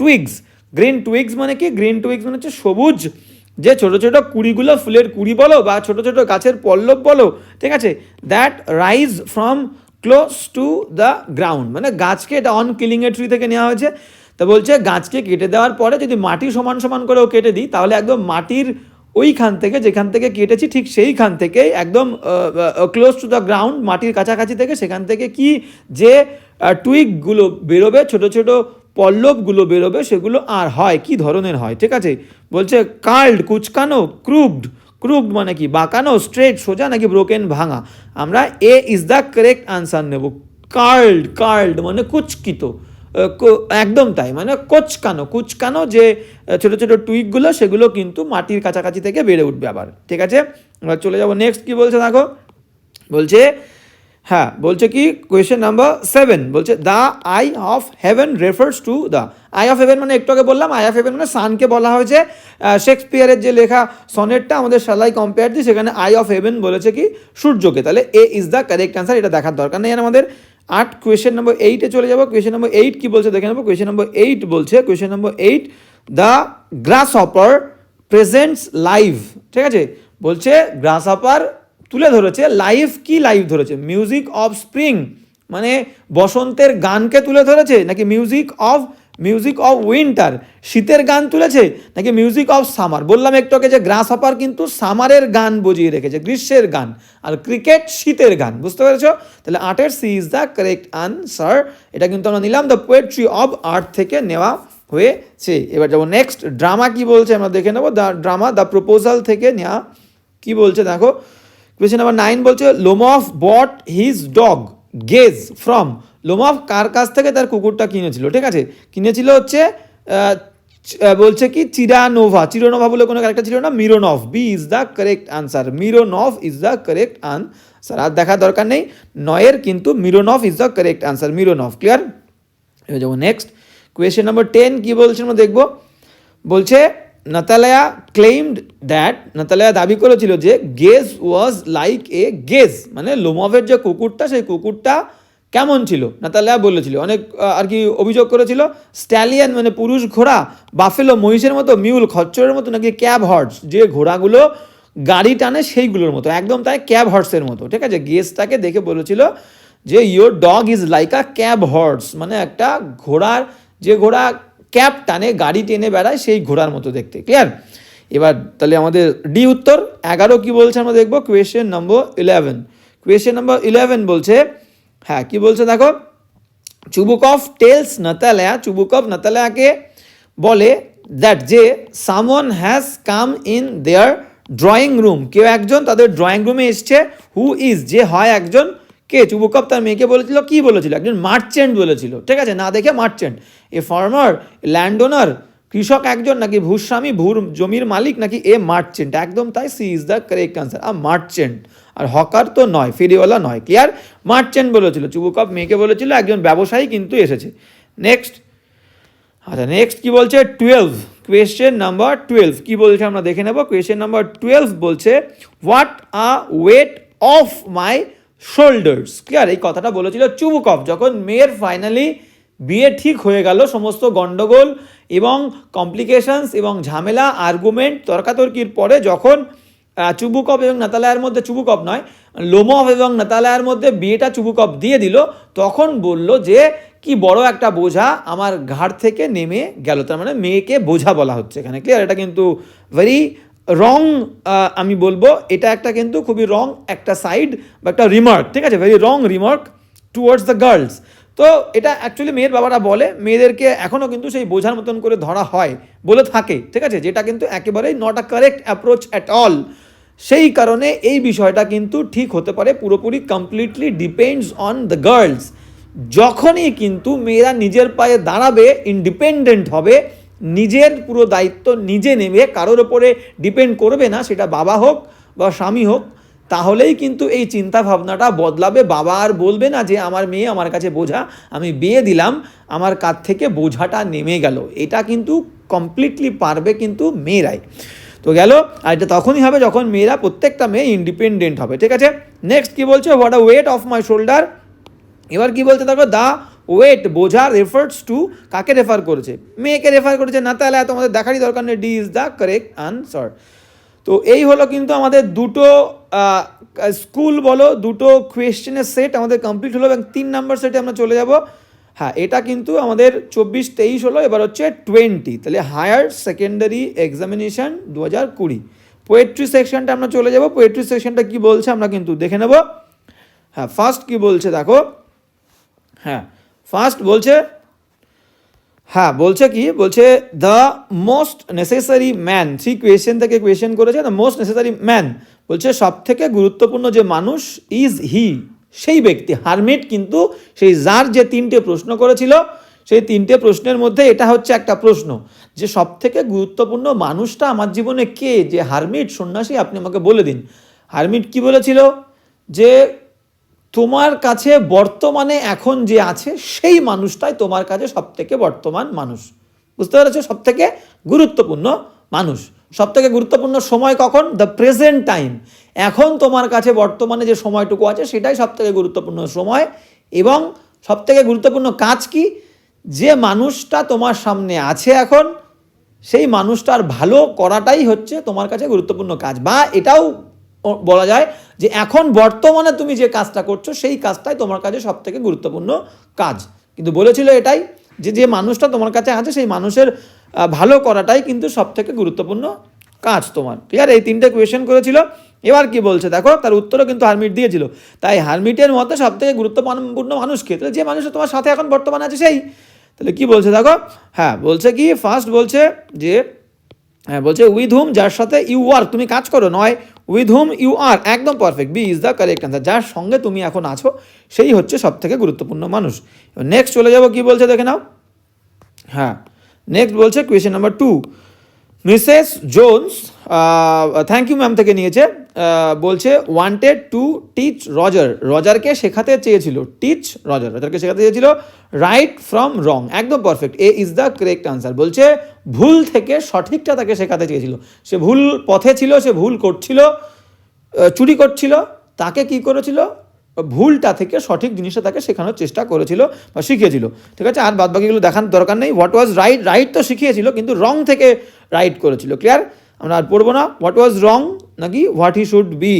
টুইগস। গ্রিন টুইগস মানে কি, গ্রিন টুইগস মানে হচ্ছে সবুজ যে ছোট ছোট কুড়িগুলো, ফুলের কুড়ি বলো বা ছোট ছোট গাছের পল্লব বলো। ঠিক আছে, that rise from close to the ground, মানে গাছকে, এটা অন কিলিং এ ট্রি থেকে নেওয়া হয়েছে। তা বলছে গাছকে কেটে দেওয়ার পরে যদি মাটি সমান সমান করেও কেটে দিই, তাহলে একদম মাটির ওইখান থেকে, যেখান থেকে কেটেছি ঠিক সেইখান থেকেই একদম ক্লোজ টু দ্য গ্রাউন্ড, মাটির কাছাকাছি থেকে, সেখান থেকে কি যে টুইকগুলো বেরোবে, ছোট ছোট পল্লবগুলো বেরোবে, সেগুলো আর হয় কি ধরনের হয়। ঠিক আছে, বলছে কার্লড, কুচকানো, ক্রুকড মানে কি, বাঁকানো, স্ট্রেট সোজা, নাকি ব্রোকেন ভাঙা। আমরা A is the correct answer নেব। কার্লড মানে কুচকিত, একদম তাই, মানে কুচকানো যে ছোট ছোট টুইকগুলো, সেগুলো কিন্তু মাটির কাছাকাছি থেকে বেড়ে উঠবে আবার। ঠিক আছে, এবার চলে যাব নেক্সট কি বলছে দেখো, বলছে হ্যাঁ, বলছে কি কোয়েশ্চেন নাম্বার 7 বলছে the I of haven refers to the I of haven মানে একটু আগে বললাম আই অফ হেভেন মানে সানকে বলা হয়েছে। শেক্সপিয়ারের যে লেখা সনেটটা আমাদের শালাই কম্পেয়ার দিই, সেখানে আই অফ হেভেন বলেছে কি সূর্যকে। তাহলে এ ইজ দ্য কারেক্ট অ্যান্সার, এটা দেখার দরকার নেই। আর আমাদের 8 কোয়েশ্চেন নম্বর 8-এ চলে যাবো। কোয়েশ্চেন নম্বর 8 কি বলছে দেখে নেবো। কোয়েশ্চেন নম্বর 8 বলছে, question number 8 the grass hopper presents live. ঠিক আছে, বলছে গ্রাস হপার তুলে ধরেছে লাইভ, কি লাইভ ধরেছে? মিউজিক অফ স্প্রিং মানে বসন্তের গানকে তুলে ধরেছে, নাকি মিউজিক অফ উইন্টার শীতের গান তুলেছে, নাকি মিউজিক অফ সামার? বললাম একটু আগে যে গ্রাস হপার কিন্তু সামারের গান বজিয়ে রেখেছে, গ্রীষ্মের গান, আর ক্রিকেট শীতের গান। বুঝতে পেরেছো? তাহলে 8-এর C is the correct answer. এটা কিন্তু আমরা নিলাম দ্য পোয়েট্রি অফ আর্ট থেকে নেওয়া হয়েছে। এবার যাবো নেক্সট, ড্রামা কি বলছে আমরা দেখে নেবো। দ্য ড্রামা দ্য প্রপোজাল থেকে নেওয়া কি বলছে দেখো। কোয়েশ্চেন নাম্বার 9 বলছে লোমফ বট হিজ ডগ গেজ ফ্রম। লোমফ কার কাছ থেকে তার কুকুরটা কিনেছিল? ঠিক আছে, কিনেছিল হচ্ছে বলছে কি চিরোনোভা বলে কোনো ক্যারেক্টার ছিল না, Mironov. B is the correct answer, Mironov is the correct answer. আর দেখার দরকার নেই 9-এর, কিন্তু Mironov is the correct answer, Mironov. Clear? এবার যাবো নেক্সট, কোয়েশ্চেন নাম্বার 10 কি বলছে আমরা দেখবো। বলছে নাতালিয়া ক্লেইমড দ্যাট, নাতালিয়া দাবি করেছিল যে gauge was like a gauge, মানে লোমফের যে কুকুরটা সেই কুকুরটা কেমন ছিল নাতালিয়া বলেছিল। অনেক আর কি অভিযোগ করেছিল, স্ট্যালিয়ান মানে পুরুষ ঘোড়া, বাফেলো মহিষের মতো, মিউল খচ্চরের মতো, নাকি ক্যাব হর্স যে ঘোড়াগুলো গাড়ি টানে সেইগুলোর মতো। একদম তাই, ক্যাব হর্সের মতো। ঠিক আছে, গেজটাকে দেখে বলেছিল যে your dog is like a cab horse, মানে একটা ঘোড়ার, যে ঘোড়া ক্যাব টানে গাড়ি টেনে বেড়ায় সেই ঘোড়ার মতো দেখতে। ক্লিয়ার? এবার তাহলে আমাদের ডি উত্তর। 11 কি বলছে আমরা দেখবো। কোয়েশ্চেন নম্বর 11, কোয়েশ্চেন নম্বর 11 বলছে, হ্যাঁ কি বলছে দেখো। চুবুকভ টেলস নাতালিয়া, চুবুকভ নাতালিয়াকে বলে দ্যাট যে someone has come in their drawing room, কেউ একজন তাদের ড্রয়িং রুমে এসছে। হু ইজ, যে হয় একজন কে? চুবুকভ তার মেয়েকে বলেছিল, কি বলেছিল? একজন মার্চেন্ট বলেছিল। ঠিক আছে, না দেখে মার্চেন্ট। এ ফার্মার, ল্যান্ড ওনার কৃষক একজন, নাকি ভূস্বামী ভূর জমির মালিক, নাকি এ মার্চেন্ট? একদম তাই, C is the correct answer, a merchant. আর হকার তো নয়, ফেরিওয়ালা নয়। ক্লিয়ার? মার্চেন্ট বলেছিল, চুবুকভ মেয়েকে বলেছিল একজন ব্যবসায়ী কিন্তু এসেছে। নেক্সট, আচ্ছা নেক্সট কি বলছে 12, কোয়েশ্চেন নাম্বার 12 কি বলছে আমরা দেখে নেব। কোয়েশ্চেন নাম্বার 12 বলছে what a weight of my shoulders. Clear? এই কথাটা বলেছিল চুবুকভ যখন মেয়ের ফাইনালি বিয়ে ঠিক হয়ে গেল, সমস্ত গন্ডগোল এবং কমপ্লিকেশনস এবং ঝামেলা, আর্গুমেন্ট, তর্কাতর্কির পরে যখন চুবুকভ এবং নাতালিয়ার মধ্যে, চুবুকভ নয় লোমফ এবং নাতালিয়ার মধ্যে বিয়েটা চুবুকভ দিয়ে দিল, তখন বলল যে কি বড় একটা বোঝা আমার ঘাড় থেকে নেমে গেল। তার মানে মেয়েকে বোঝা বলা হচ্ছে এখানে। ক্লিয়ার? এটা কিন্তু ভেরি রং, আমি বলবো এটা একটা কিন্তু খুবই রং একটা সাইড বা একটা রিমার্ক। ঠিক আছে, very wrong remark towards the girls. তো এটা অ্যাকচুয়ালি মেয়ের বাবারা বলে, মেয়েদেরকে এখনও কিন্তু সেই বোঝার মতন করে ধরা হয় বলে থাকে। ঠিক আছে, যেটা কিন্তু একেবারেই not a correct approach at all. সেই কারণে এই বিষয়টা কিন্তু ঠিক হতে পারে পুরোপুরি, completely depends on the girls. যখনই কিন্তু মেয়েরা নিজের পায়ে দাঁড়াবে, ইন্ডিপেন্ডেন্ট হবে, নিজের পুরো দায়িত্ব নিজে নেবে, কারোর ওপরে ডিপেন্ড করবে না, সেটা বাবা হোক বা স্বামী হোক, তাহলেই কিন্তু এই চিন্তা ভাবনাটা বদলাবে। বাবা আর বলবে না যে আমার মেয়ে আমার কাছে বোঝা, আমি বিয়ে দিলাম, আমার কাছ থেকে বোঝাটা নেমে গেল। এটা কিন্তু কমপ্লিটলি পারবে কিন্তু মেয়েরাই। তো গেল, আর এটা তখনই হবে যখন মেয়েরা, প্রত্যেকটা মেয়ে ইন্ডিপেন্ডেন্ট হবে। ঠিক আছে, নেক্সট কি বলছে what a weight of my shoulder. এবার কি বলছে দেখো, দ্য ওয়েট বোঝা রেফার্স টু, কাকে রেফার করেছে? মেয়েকে রেফার করেছে। না তাহলে তোমাদের দেখারই দরকার নেই, D is the correct answer. তো এই হলো কিন্তু আমাদের দুটো স্কুল বলো, দুটো কোয়েশ্চেনের সেট আমাদের কমপ্লিট হলো, এবং 3 নম্বর সেটে আমরা চলে যাব। হ্যাঁ, এটা কিন্তু আমাদের 24-23 হলো, এবার হচ্ছে 20। তাহলে হায়ার সেকেন্ডারি এক্সামিনেশান 2020 পোয়েট্রি সেকশনটা আমরা চলে যাব। পোয়েট্রি সেকশনটা কি বলছে আমরা কিন্তু দেখে নেব। হ্যাঁ, ফার্স্ট কি বলছে দেখো। হ্যাঁ, ফার্স্ট বলছে, হ্যাঁ বলছে কি বলছে, দ্য মোস্ট নেসেসারি ম্যান। সেই কোয়েশ্চেন থেকে কোয়েশ্চেন করেছে, দ্য মোস্ট নেসেসারি ম্যান বলছে সব থেকে গুরুত্বপূর্ণ যে মানুষ, ইজ হি, সেই ব্যক্তি। হারমিট কিন্তু সেই যার যে 3টে প্রশ্ন করেছিল, সেই 3টে প্রশ্নের মধ্যে এটা হচ্ছে একটা প্রশ্ন, যে সব থেকে গুরুত্বপূর্ণ মানুষটা আমার জীবনে কে? যে হারমিট, সন্ন্যাসী, আপনি আমাকে বলে দিন। হারমিট কি বলেছিল? যে তোমার কাছে বর্তমানে এখন যে আছে সেই মানুষটাই তোমার কাছে সবথেকে বর্তমান মানুষ। বুঝতে পেরেছো? সবথেকে গুরুত্বপূর্ণ মানুষ, সবথেকে গুরুত্বপূর্ণ সময় কখন? The present time. এখন তোমার কাছে বর্তমানে যে সময়টুকু আছে সেটাই সবথেকে গুরুত্বপূর্ণ সময়। এবং সবথেকে গুরুত্বপূর্ণ কাজ কি? যে মানুষটা তোমার সামনে আছে এখন, সেই মানুষটার ভালো করাটাই হচ্ছে তোমার কাছে গুরুত্বপূর্ণ কাজ। বা এটাও বলা যায় যে এখন বর্তমানে তুমি যে কাজটা করছো সেই কাজটাই তোমার কাছে সবথেকে গুরুত্বপূর্ণ কাজ। কিন্তু বলেছিল এটাই যে যে মানুষটা তোমার কাছে আছে সেই মানুষের ভালো করাটাই কিন্তু সবথেকে গুরুত্বপূর্ণ কাজ তোমার। ক্লিয়ার? এই তিনটে কোয়েশ্চেন করেছিল। এবার কি বলছে দেখো, তার উত্তরও কিন্তু হারমিট দিয়েছিল। তাই হারমিটের মতে সবথেকে গুরুত্বপূর্ণ মানুষকে, তাহলে যে মানুষটা তোমার সাথে এখন বর্তমানে আছে সেই। তাহলে কি বলছে দেখো, হ্যাঁ বলছে কি, ফার্স্ট বলছে যে, হ্যাঁ বলছে উইথ হুম, যার সাথে ইউ ওয়ার্ক, তুমি কাজ করো, নয় উইথ হুম ইউ আর। একদম perfect, B is the correct answer. যার সঙ্গে তুমি এখন আছো সেই হচ্ছে সবথেকে গুরুত্বপূর্ণ মানুষ। নেক্সট চলে যাবো, কি বলছে দেখে নাও। হ্যাঁ, নেক্সট বলছে question number 2, Mrs Jones, thank you ma'am থেকে নিয়েছে, বলছে ওয়ান্টেড টু টিচ রজার, রজারকে শেখাতে চেয়েছিল, টিচ রজার, রজারকে শেখাতে চেয়েছিল রাইট ফ্রম রং। একদম perfect, A is the correct answer. বলছে ভুল থেকে সঠিকটা তাকে শেখাতে চেয়েছিল। সে ভুল পথে ছিল, সে ভুল করছিল, চুরি করছিল, তাকে কি করেছিল? ভুলটা থেকে সঠিক জিনিসটা তাকে শেখানোর চেষ্টা করেছিল বা শিখিয়েছিল। ঠিক আছে, আর বাদ বাকিগুলো দেখানোর দরকার নেই। হোয়াট ওয়াজ রাইট, রাইট তো শিখিয়েছিল কিন্তু রং থেকে রাইট করেছিল। ক্লিয়ার? আমরা আর পড়বো না হোয়াট ওয়াজ রং নাকি হোয়াট হি শুড বি,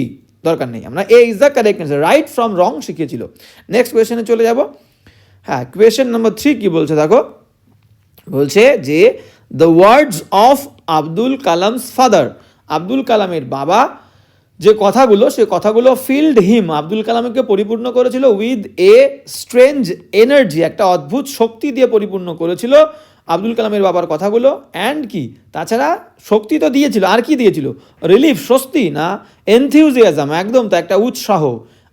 দরকার নেই। আমরা A is the correct answer, right from wrong শিখিয়েছিল। নেক্সট কোয়েশ্চেনে চলে যাব। হ্যাঁ, কোয়েশ্চেন নাম্বার 3 কি বলছে দেখো, বলছে যে the words of Abdul Kalam's father, Abdul কালামের বাবা যে কথাগুলো, সে কথাগুলো ফিল্ড হিম, আব্দুল কালামকে পরিপূর্ণ করেছিল উইথ এ স্ট্রেঞ্জ এনার্জি, একটা অদ্ভুত শক্তি দিয়ে পরিপূর্ণ করেছিল আব্দুল কালামের বাবার কথাগুলো। অ্যান্ড কি, তাছাড়া শক্তি তো দিয়েছিল, আর কি দিয়েছিল? রিলিফ, স্বস্তি না, এনথিউজিয়াজম, একদম তো একটা উৎসাহ,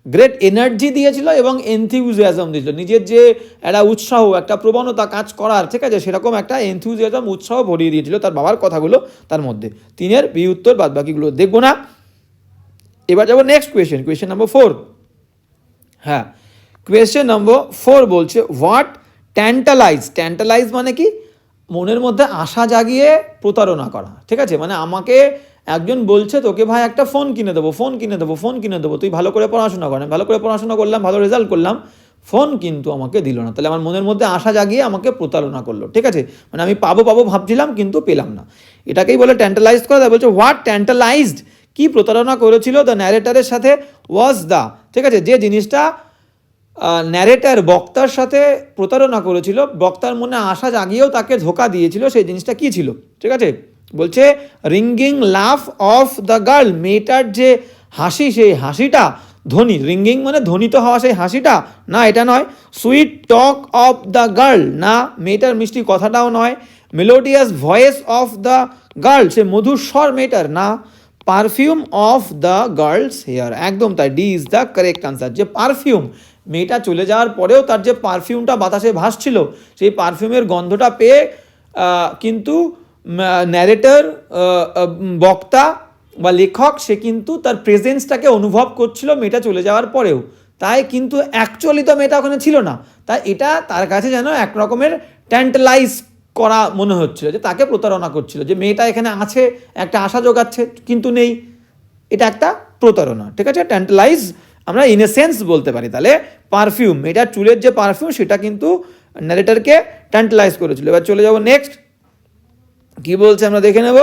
গ্রেট এনার্জি দিয়েছিল এবং এনথিউজিয়াজম দিয়েছিল, নিজের যে একটা উৎসাহ, একটা প্রবণতা কাজ করার, ঠিক আছে, সেরকম একটা এনথিউজিয়াজম, উৎসাহ ভরিয়ে দিয়েছিল তার বাবার কথাগুলো তার মধ্যে। তিনের বি উত্তর, বাদ বাকিগুলো দেখবো না। এবার যাবো নেক্সট কোয়েশ্চেন, কোয়েশ্চেন নাম্বার 4। হ্যাঁ, কোয়েশ্চেন নম্বর 4 বলছে হোয়াট ট্যান্টালাইজ, ট্যান্টালাইজ মানে কি? মনের মধ্যে আশা জাগিয়ে প্রতারণা করা। ঠিক আছে, মানে আমাকে একজন বলছে তোকে ভাই একটা ফোন কিনে দেবো, ফোন কিনে দেবো, ফোন কিনে দেবো, তুই ভালো করে পড়াশোনা কর। ভালো করে পড়াশোনা করলাম, ভালো রেজাল্ট করলাম, ফোন কিন্তু আমাকে দিল না। তাহলে আমার মনের মধ্যে আশা জাগিয়ে আমাকে প্রতারণা করলো। ঠিক আছে, মানে আমি পাবো পাবো ভাবছিলাম কিন্তু পেলাম না, এটাকেই বলে ট্যান্টালাইজ করা। তাই বলছে হোয়াট ট্যান্টালাইজড, কি প্রতারণা করেছিল দ্য ন্যারেটারের সাথে, ওয়াজ দ্য, ঠিক আছে, যে জিনিসটা ন্যারেটার বক্তার সাথে প্রতারণা করেছিল, বক্তার মনে আশা জাগিয়েও তাকে ধোকা দিয়েছিল, সেই জিনিসটা কি ছিল? ঠিক আছে, বলছে রিঙ্গিং লাফ অফ দ্য গার্ল, মেয়েটার যে হাসি, সেই হাসিটা ধ্বনি, রিঙ্গিং মানে ধ্বনিত হওয়া, সেই হাসিটা না, এটা নয়। Sweet talk of the girl না, মেয়েটার মিষ্টি কথাটাও নয়। Melodious voice of the girl, সে মধুর স্বর মেয়েটার না। Perfume of the girls hair, একদম তাই, D is the correct answer. যে পারফিউম, মেয়েটা চলে যাওয়ার পরেও তার যে পারফিউমটা বাতাসে ভাসছিল, সেই পারফিউমের গন্ধটা পেয়ে কিন্তু ন্যারেটর, বক্তা বা লেখক, সে কিন্তু তার প্রেজেন্সটাকে অনুভব করছিল মেয়েটা চলে যাওয়ার পরেও। তাই কিন্তু অ্যাকচুয়ালি তো মেয়েটা ওখানে ছিল না, তাই এটা তার কাছে যেন এক রকমের ট্যান্টালাইজ করা মনে হচ্ছিল, যে তাকে প্রতারণা করছিল, যে মেয়েটা এখানে আছে, একটা আশা জোগাচ্ছে কিন্তু নেই, এটা একটা প্রতারণা। ঠিক আছে, ট্যান্টালাইজ আমরা ইন এ সেন্স বলতে পারি। তাহলে পারফিউম, এটার চুলের যে পারফিউম, সেটা কিন্তু ন্যারেটরকে ট্যান্টালাইজ করেছিল। এবার চলে যাব নেক্সট, কি বলছে আমরা দেখে নেব।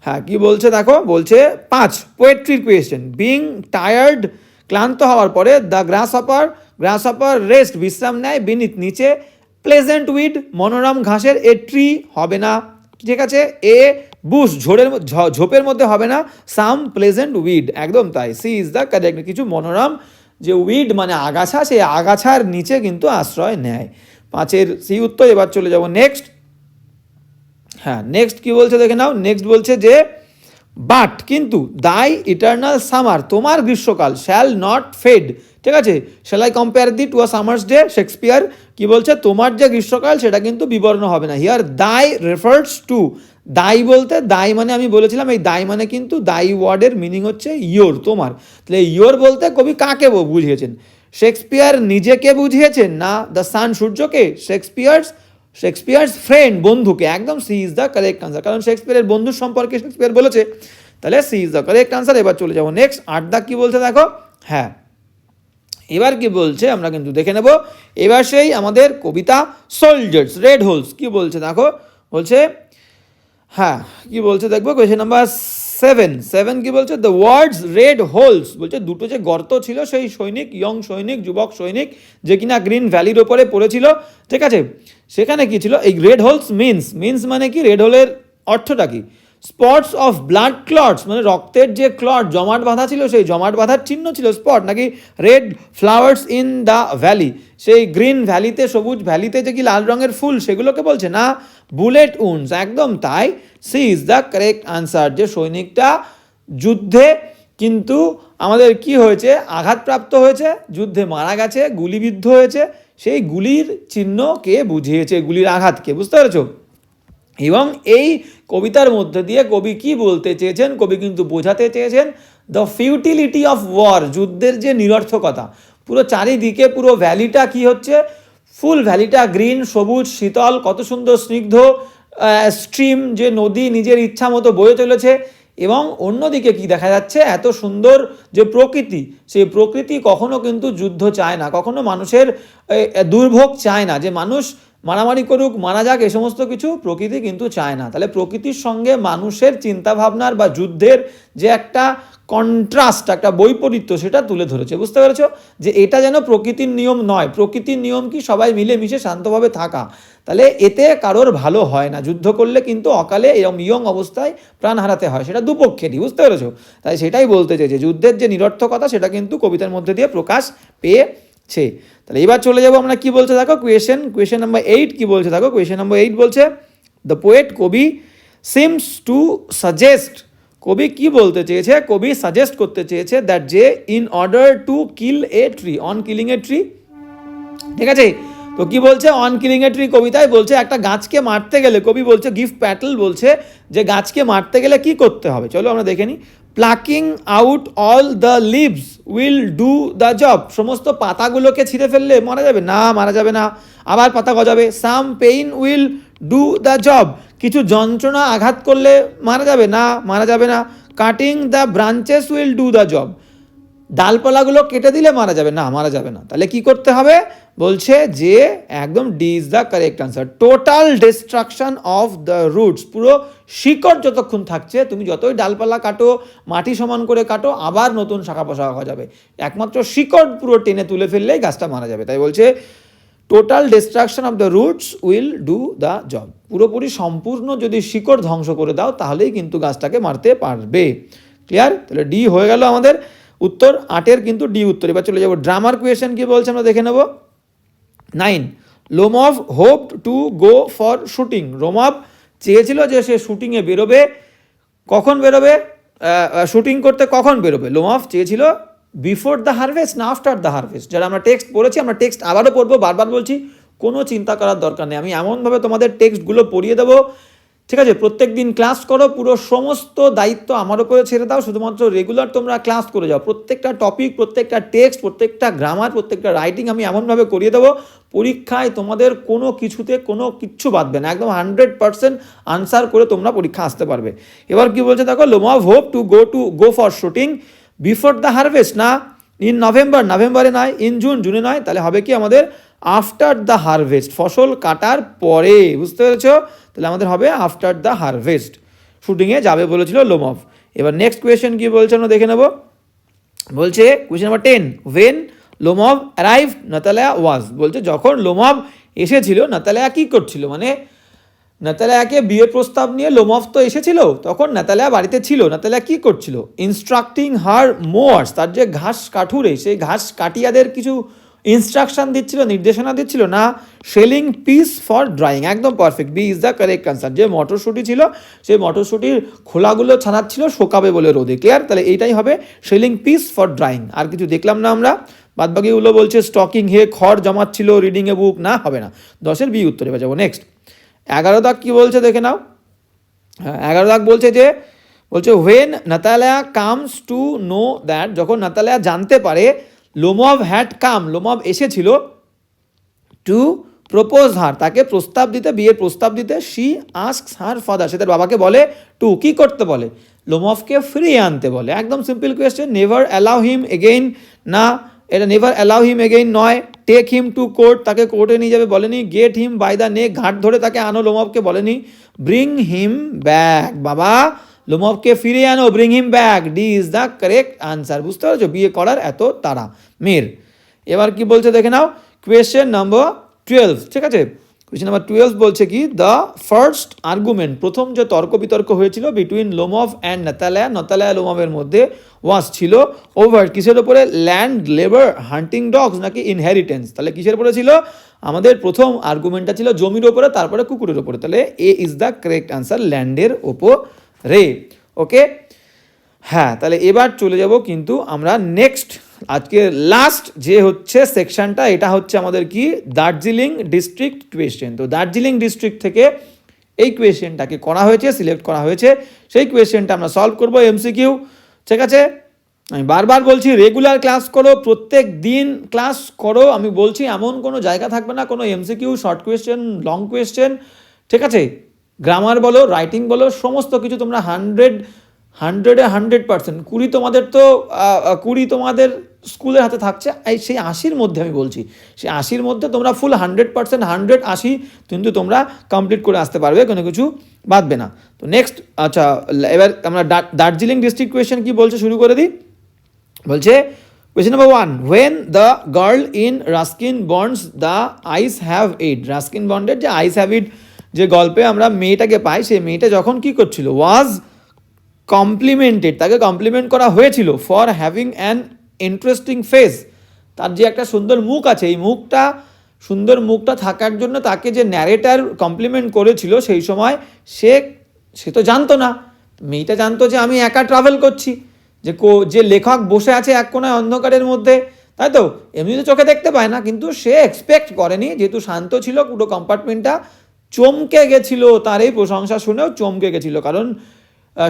হ্যাঁ, কি বলছে দেখো, বলছে 5 পোয়েট্রির কোয়েশ্চেন। বিং টায়ার্ড, ক্লান্ত হওয়ার পরে, দ্য গ্রাস হপার রেস্ট, বিশ্রাম নেয়, বিনিথ নিচে, প্লেজেন্ট উইড, মনোরম ঘাসের, এ ট্রি হবে না, ঠিক আছে, এ বুশ, ঝোপের মধ্যে হবে না, সাম প্লেজেন্ট উইড, একদম তাই, সি ইজ দ্য কারেক্ট। কিছু মনোরম যে উইড মানে আগাছা, সেই আগাছার নিচে কিন্তু আশ্রয় নেয়। 5-এর সি উত্তর। এবার চলে যাব নেক্সট। হ্যাঁ, নেক্সট কি বলছে দেখে নাও। নেক্সট বলছে যে বাট কিন্তু, দাই ইটার্নাল সামার, তোমার গ্রীষ্মকাল, শ্যাল নট ফেড, ঠিক আছে, shall I compare thee to a summer's day, Shakespeare কি বলছে, তোমার যে গ্রীষ্মকাল সেটা কিন্তু বিবর্ণ হবে না। হিয়ার দাই রেফার্স টু, দাই বলতে, দাই মানে আমি বলেছিলাম এই দাই মানে কিন্তু, দাই ওয়ার্ডের মিনিং হচ্ছে ইয়োর, তোমার। তাহলে ইয়োর বলতে কবি কাকে বুঝিয়েছেন? শেক্সপিয়ার নিজেকে বুঝিয়েছেন না দ্য সান সূর্যকে? শেক্সপিয়ার্স ফ্রেন্ড, বন্ধুকে। একদম C is the correct answer, কারণ শেক্সপিয়ারের বন্ধুর সম্পর্কে শেক্সপিয়ার বলেছে, তাহলে C is the correct answer. এবার চলে যাবো নেক্সট। 8 দাগ কি বলছে দেখো। হ্যাঁ, এবার কি বলছে আমরা কিন্তু দেখে নেব। এবার সেই আমাদের কবিতা সোলজার্স রেড হোলস কি বলছে দেখো। বলছে হ্যাঁ কি বলছে দেখবো, কোয়েশ্চেন নাম্বার 7 কি বলছে, দ্য ওয়ার্ডস রেড হোলস, বলছে দুটো যে গর্ত ছিল সেই সৈনিক, ইয়ং সৈনিক, যুবক সৈনিক, যে কিনা গ্রিন ভ্যালির ওপরে পড়েছিল, ঠিক আছে, সেখানে কি ছিল, এই রেড হোলস মিন্স মানে কি, রেড হোলের অর্থটা কি, স্পটস অফ ব্লাড ক্লটস, মানে রক্তের যে ক্লট জমাট বাঁধা ছিল, সেই জমাট বাঁধার চিহ্ন ছিল স্পট, নাকি red flowers in the valley, সেই গ্রিন ভ্যালিতে, সবুজ ভ্যালিতে যে কি লাল রঙের ফুল, সেগুলোকে বলছে না বুলেট উন্ডস। একদম তাই, C is the correct answer. যে সৈনিকটা যুদ্ধে কিন্তু আমাদের কি হয়েছে, আঘাতপ্রাপ্ত হয়েছে, যুদ্ধে মারা গেছে, গুলিবিদ্ধ হয়েছে, সেই গুলির চিহ্ন কে বুঝিয়েছে, গুলির আঘাতকে, বুঝতে পেরেছো? এবং এই কবিতার মধ্যে দিয়ে কবি কি বলতে চেয়েছেন, কবি কিন্তু বোঝাতে চেয়েছেন দ্য ফিউটিলিটি অফ ওয়ার, যুদ্ধের যে নিরর্থকতা। পুরো চারিদিকে পুরো ভ্যালিটা কি হচ্ছে, ফুল ভ্যালিটা গ্রিন, সবুজ, শীতল, কত সুন্দর স্নিগ্ধ স্ট্রিম, যে নদী নিজের ইচ্ছা মতো বয়ে চলেছে। এবং অন্যদিকে কি দেখা যাচ্ছে, এত সুন্দর যে প্রকৃতি, সেই প্রকৃতি কখনো কিন্তু যুদ্ধ চায় না, কখনো মানুষের দুর্ভোগ চায় না, যে মানুষ মারামারি করুক, মারা যাক, এ সমস্ত কিছু প্রকৃতি কিন্তু চায় না। তাহলে প্রকৃতির সঙ্গে মানুষের চিন্তাভাবনার বা যুদ্ধের যে একটা কন্ট্রাস্ট, একটা বৈপরীত্য, সেটা তুলে ধরেছে, বুঝতে পেরেছো? যে এটা যেন প্রকৃতির নিয়ম নয়, প্রকৃতির নিয়ম কি সবাই মিলেমিশে শান্তভাবে থাকা। তাহলে এতে কারোর ভালো হয় না, যুদ্ধ করলে কিন্তু অকালে এরকম ইয়ং অবস্থায় প্রাণ হারাতে হয়, সেটা দুপক্ষেরই, বুঝতে পেরেছো? তাই সেটাই বলতে চাইছে, যুদ্ধের যে নিরর্থকতা সেটা কিন্তু কবিতার মধ্যে দিয়ে প্রকাশ পেয়েছে। তাহলে এবার চলে যাবো আমরা, কি বলছে দেখো, কোয়েশ্চেন নাম্বার 8 কি বলছে দেখো। কোয়েশ্চেন নাম্বার 8 বলছে, দ্য পোয়েট, কবি, সিমস টু সাজেস্ট, কবি কি বলতে চেয়েছে, কবি সাজেস্ট করতে চেয়েছে দ্যাট যে in order to kill a tree, on killing a tree, ঠিক আছে, তো কি বলছে, অন কিলিং এ ট্রি কবিতায় বলছে একটা গাছকে মারতে গেলে, কবি বলছে, গিফট প্যাটেল বলছে যে গাছকে মারতে গেলে কি করতে হবে, চলো আমরা দেখে নিই। Plucking out all the leaves will do the job, সমস্ত পাতাগুলোকে ছিঁড়ে ফেললে মারা যাবে না, মারা যাবে না, আবার পাতা গজাবে। Some pain will do the job, কিছু যন্ত্রণা আঘাত করলে মারা যাবে না, মারা যাবে না। Cutting the branches will do the job, ডালপালাগুলো কেটে দিলে মারা যাবে না, মারা যাবে না। তাহলে কি করতে হবে, বলছে যে একদম D is the correct answer. Total destruction of the roots, পুরো শিকড় যতক্ষণ থাকছে, তুমি যতই ডালপালা কাটো, মাটি সমান করে কাটো, আবার নতুন শাখা পোশাখা গজাবে, একমাত্র শিকড় পুরো টেনে তুলে ফেললেই গাছটা মারা যাবে। তাই বলছে total destruction of the roots will do the job, পুরোপুরি সম্পূর্ণ যদি শিকড় ধ্বংস করে দাও তাহলেই কিন্তু গাছটাকে মারতে পারবে। ক্লিয়ার? তাহলে ডি হয়ে গেল আমাদের উত্তর, 8-এর কিন্তু ডি উত্তর। এবার চলে যাবো ড্রামার কোয়েশ্চেন কি বলছে আমরা দেখে নেব। 9, Lomov hoped to go for shooting, Lomov চেয়েছিল যে সে শুটিংয়ে বেরোবে, কখন বেরোবে, শুটিং করতে কখন বেরোবে, লোমভ চেয়েছিল বিফোর দ্য হারভেস্ট না আফটার দ্য হারভেস্ট। যারা আমরা টেক্সট পড়েছি, আমরা টেক্সট আবারও পড়বো, বারবার বলছি, কোনো চিন্তা করার দরকার নেই, আমি এমনভাবে তোমাদের টেক্সটগুলো পড়িয়ে দেবো, ঠিক আছে? প্রত্যেক দিন ক্লাস করো, পুরো সমস্ত দায়িত্ব আমার উপরে ছেড়ে দাও, শুধুমাত্র রেগুলার তোমরা ক্লাস করে যাও, প্রত্যেকটা টপিক, প্রত্যেকটা টেক্সট, প্রত্যেকটা গ্রামার, প্রত্যেকটা রাইটিং আমি এমনভাবে করিয়ে দেবো, পরীক্ষায় তোমাদের কোনো কিছুতে কোনো কিচ্ছু বাদবে না, একদম 100% আনসার করে তোমরা পরীক্ষা আসতে পারবে। এবার কি বলছে দেখো, Lomov hope to go for shooting before the harvest না ইন নভেম্বরে নয়, ইন জুনে নয়, তাহলে হবে কি আমাদের আফটার দ্য হারভেস্ট, ফসল কাটার পরে, বুঝতে পেরেছো? তাহলে আমাদের হবে আফটার দ্য হারভেস্ট, শুটিংয়ে যাবে বলেছিল লোমভ। এবার নেক্সট কোয়েশ্চেন কি বলছে আমরা দেখে নেব। বলছে question number 10, when Lomov arrive Natalia was, বলছে যখন লোমভ এসেছিল নাতালিয়া কি করছিল, মানে নাতালিয়াকে বিয়ের প্রস্তাব নিয়ে লোমভ তো এসেছিল, তখন নাতালিয়া বাড়িতে ছিল, নাতালিয়া কি করছিল, ইনস্ট্রাক্টিং হার মোয়ার্স, তার যে ঘাস কাঠুরে, সেই ঘাস কাটিয়াদের কিছু ইনস্ট্রাকশন দিচ্ছিল, নির্দেশনা দিচ্ছিল না, সেলিং পিস ফর ড্রাইং, একদম perfect, B is the correct answer. যে মটরশুঁটি ছিল, সেই মটরশুঁটির খোলাগুলো ছাড়াচ্ছিল শোকাবে বলে রোদে, ক্লিয়ার? তাহলে এইটাই হবে সেলিং পিস ফর ড্রাইং। আর কিছু দেখলাম না আমরা, বাদবাকিগুলো বলছে স্টকিং হে খড় জমাচ্ছিল, রিডিং এ বুক, না হবে না, 10-এর বি উত্তরে যাবো। নেক্সট 11 দাগ কি বলছে দেখে নাও। হ্যাঁ, 11 দাগ বলছে যে, বলছে when Natalia comes to know that, যখন নাতালিয়া জানতে পারে লোমভ হ্যাড কাম, লোমভ এসেছিল টু প্রপোজ হার, তাকে প্রস্তাব দিতে, বিয়ের প্রস্তাব দিতে। শি আস্কস হার ফাদার, সে তার বাবাকে বলে টু কি করতে বলে, লোমভকে ফিরিয়ে আনতে বলে। একদম simple question. Never allow him again, না এটা নেভার অ্যালাউ হিম এগেইন নয়। টেক হিম টু কোর্ট, তাকে কোর্টে নিয়ে যাবে বলেনি। Get him by the neck, ঘাট ধরে তাকে আনো লোমভকে বলেনি। ব্রিং হিম ব্যাক, বাবা লোমভকে ফিরিয়ে আনো, bring him back, D is the correct answer. বুঝতে পারছো বিয়ে করার এত তাড়া মেয়ের। এবার কি বলছে দেখে নাও, কোয়েশ্চেন নাম্বার 12, ঠিক আছে। কোয়েশ্চেন নাম্বার 12 বলছে কি, দ্য ফার্স্ট আর্গুমেন্ট, প্রথম যে তর্ক বিতর্ক হয়েছিল between Lomov and Natalia, Natalia লোমভের মধ্যে ওয়াজ ছিল ওভার কিসের ওপরে, ল্যান্ড, লেবার, হান্টিং ডগস নাকি ইনহেরিটেন্স। তাহলে কিসের উপরে ছিল, আমাদের প্রথম আর্গুমেন্টটা ছিল জমির ওপরে, তারপরে কুকুরের ওপরে। তাহলে এ ইজ দ্য কারেক্ট আনসার, ল্যান্ডের ওপরে। ওকে, হ্যাঁ, তাহলে এবার চলে যাব কিন্তু আমরা নেক্সট, আজকে লাস্ট যে হচ্ছে সেকশনটা, এটা হচ্ছে আমাদের কি, দার্জিলিং ডিস্ট্রিক্ট কোয়েশ্চেন। তো দার্জিলিং ডিস্ট্রিক্ট থেকে এই কোয়েশ্চেনটাকে করা হয়েছে, সিলেক্ট করা হয়েছে, সেই কোয়েশ্চেনটা আমরা সলভ করব এমসিকিউ, ঠিক আছে। আমি বারবার বলছি রেগুলার ক্লাস করো, প্রত্যেক দিন ক্লাস করো। আমি বলছি এমন কোনো জায়গা থাকবে না কোনো MCQ, short question, long question, ঠিক আছে। গ্রামার বলো, রাইটিং বলো, সমস্ত কিছু তোমরা 100% 20 তোমাদের তো 20 তোমাদের স্কুলের হাতে থাকছে, সেই 80-র মধ্যে আমি বলছি, সেই 80-র মধ্যে তোমরা ফুল 100% 180 কিন্তু তোমরা কমপ্লিট করে আসতে পারবে, কোনো কিছু বাদবে না। তো নেক্সট, আচ্ছা এবার আমরা দার্জিলিং ডিস্ট্রিক্ট কোয়েশ্চেন কি বলছে শুরু করে দিই। বলছে question number 1, when the girl in Ruskin Bond's the eyes have it, Ruskin বন্ডের যে আইস হ্যাভ ইট যে গল্পে আমরা মেয়েটাকে পাই, সেই মেয়েটা যখন কি করছিল, ওয়াজ কমপ্লিমেন্টেড, তাকে কমপ্লিমেন্ট করা হয়েছিল for having an interesting face, তার যে একটা সুন্দর মুখ আছে, এই মুখটা, সুন্দর মুখটা থাকার জন্য তাকে যে ন্যারেটার কমপ্লিমেন্ট করেছিল, সেই সময় সে তো জানতো না, মেয়েটা জানতো যে আমি একা ট্রাভেল করছি, যে লেখক বসে আছে এক কোনায় অন্ধকারের মধ্যে, তাই তো, এমনি তো চোখে দেখতে পায় না, কিন্তু সে এক্সপেক্ট করেনি, যেহেতু শান্ত ছিল পুরো কম্পার্টমেন্টটা, চমকে গেছিল, তার এই প্রশংসা শুনেও চমকে গেছিল, কারণ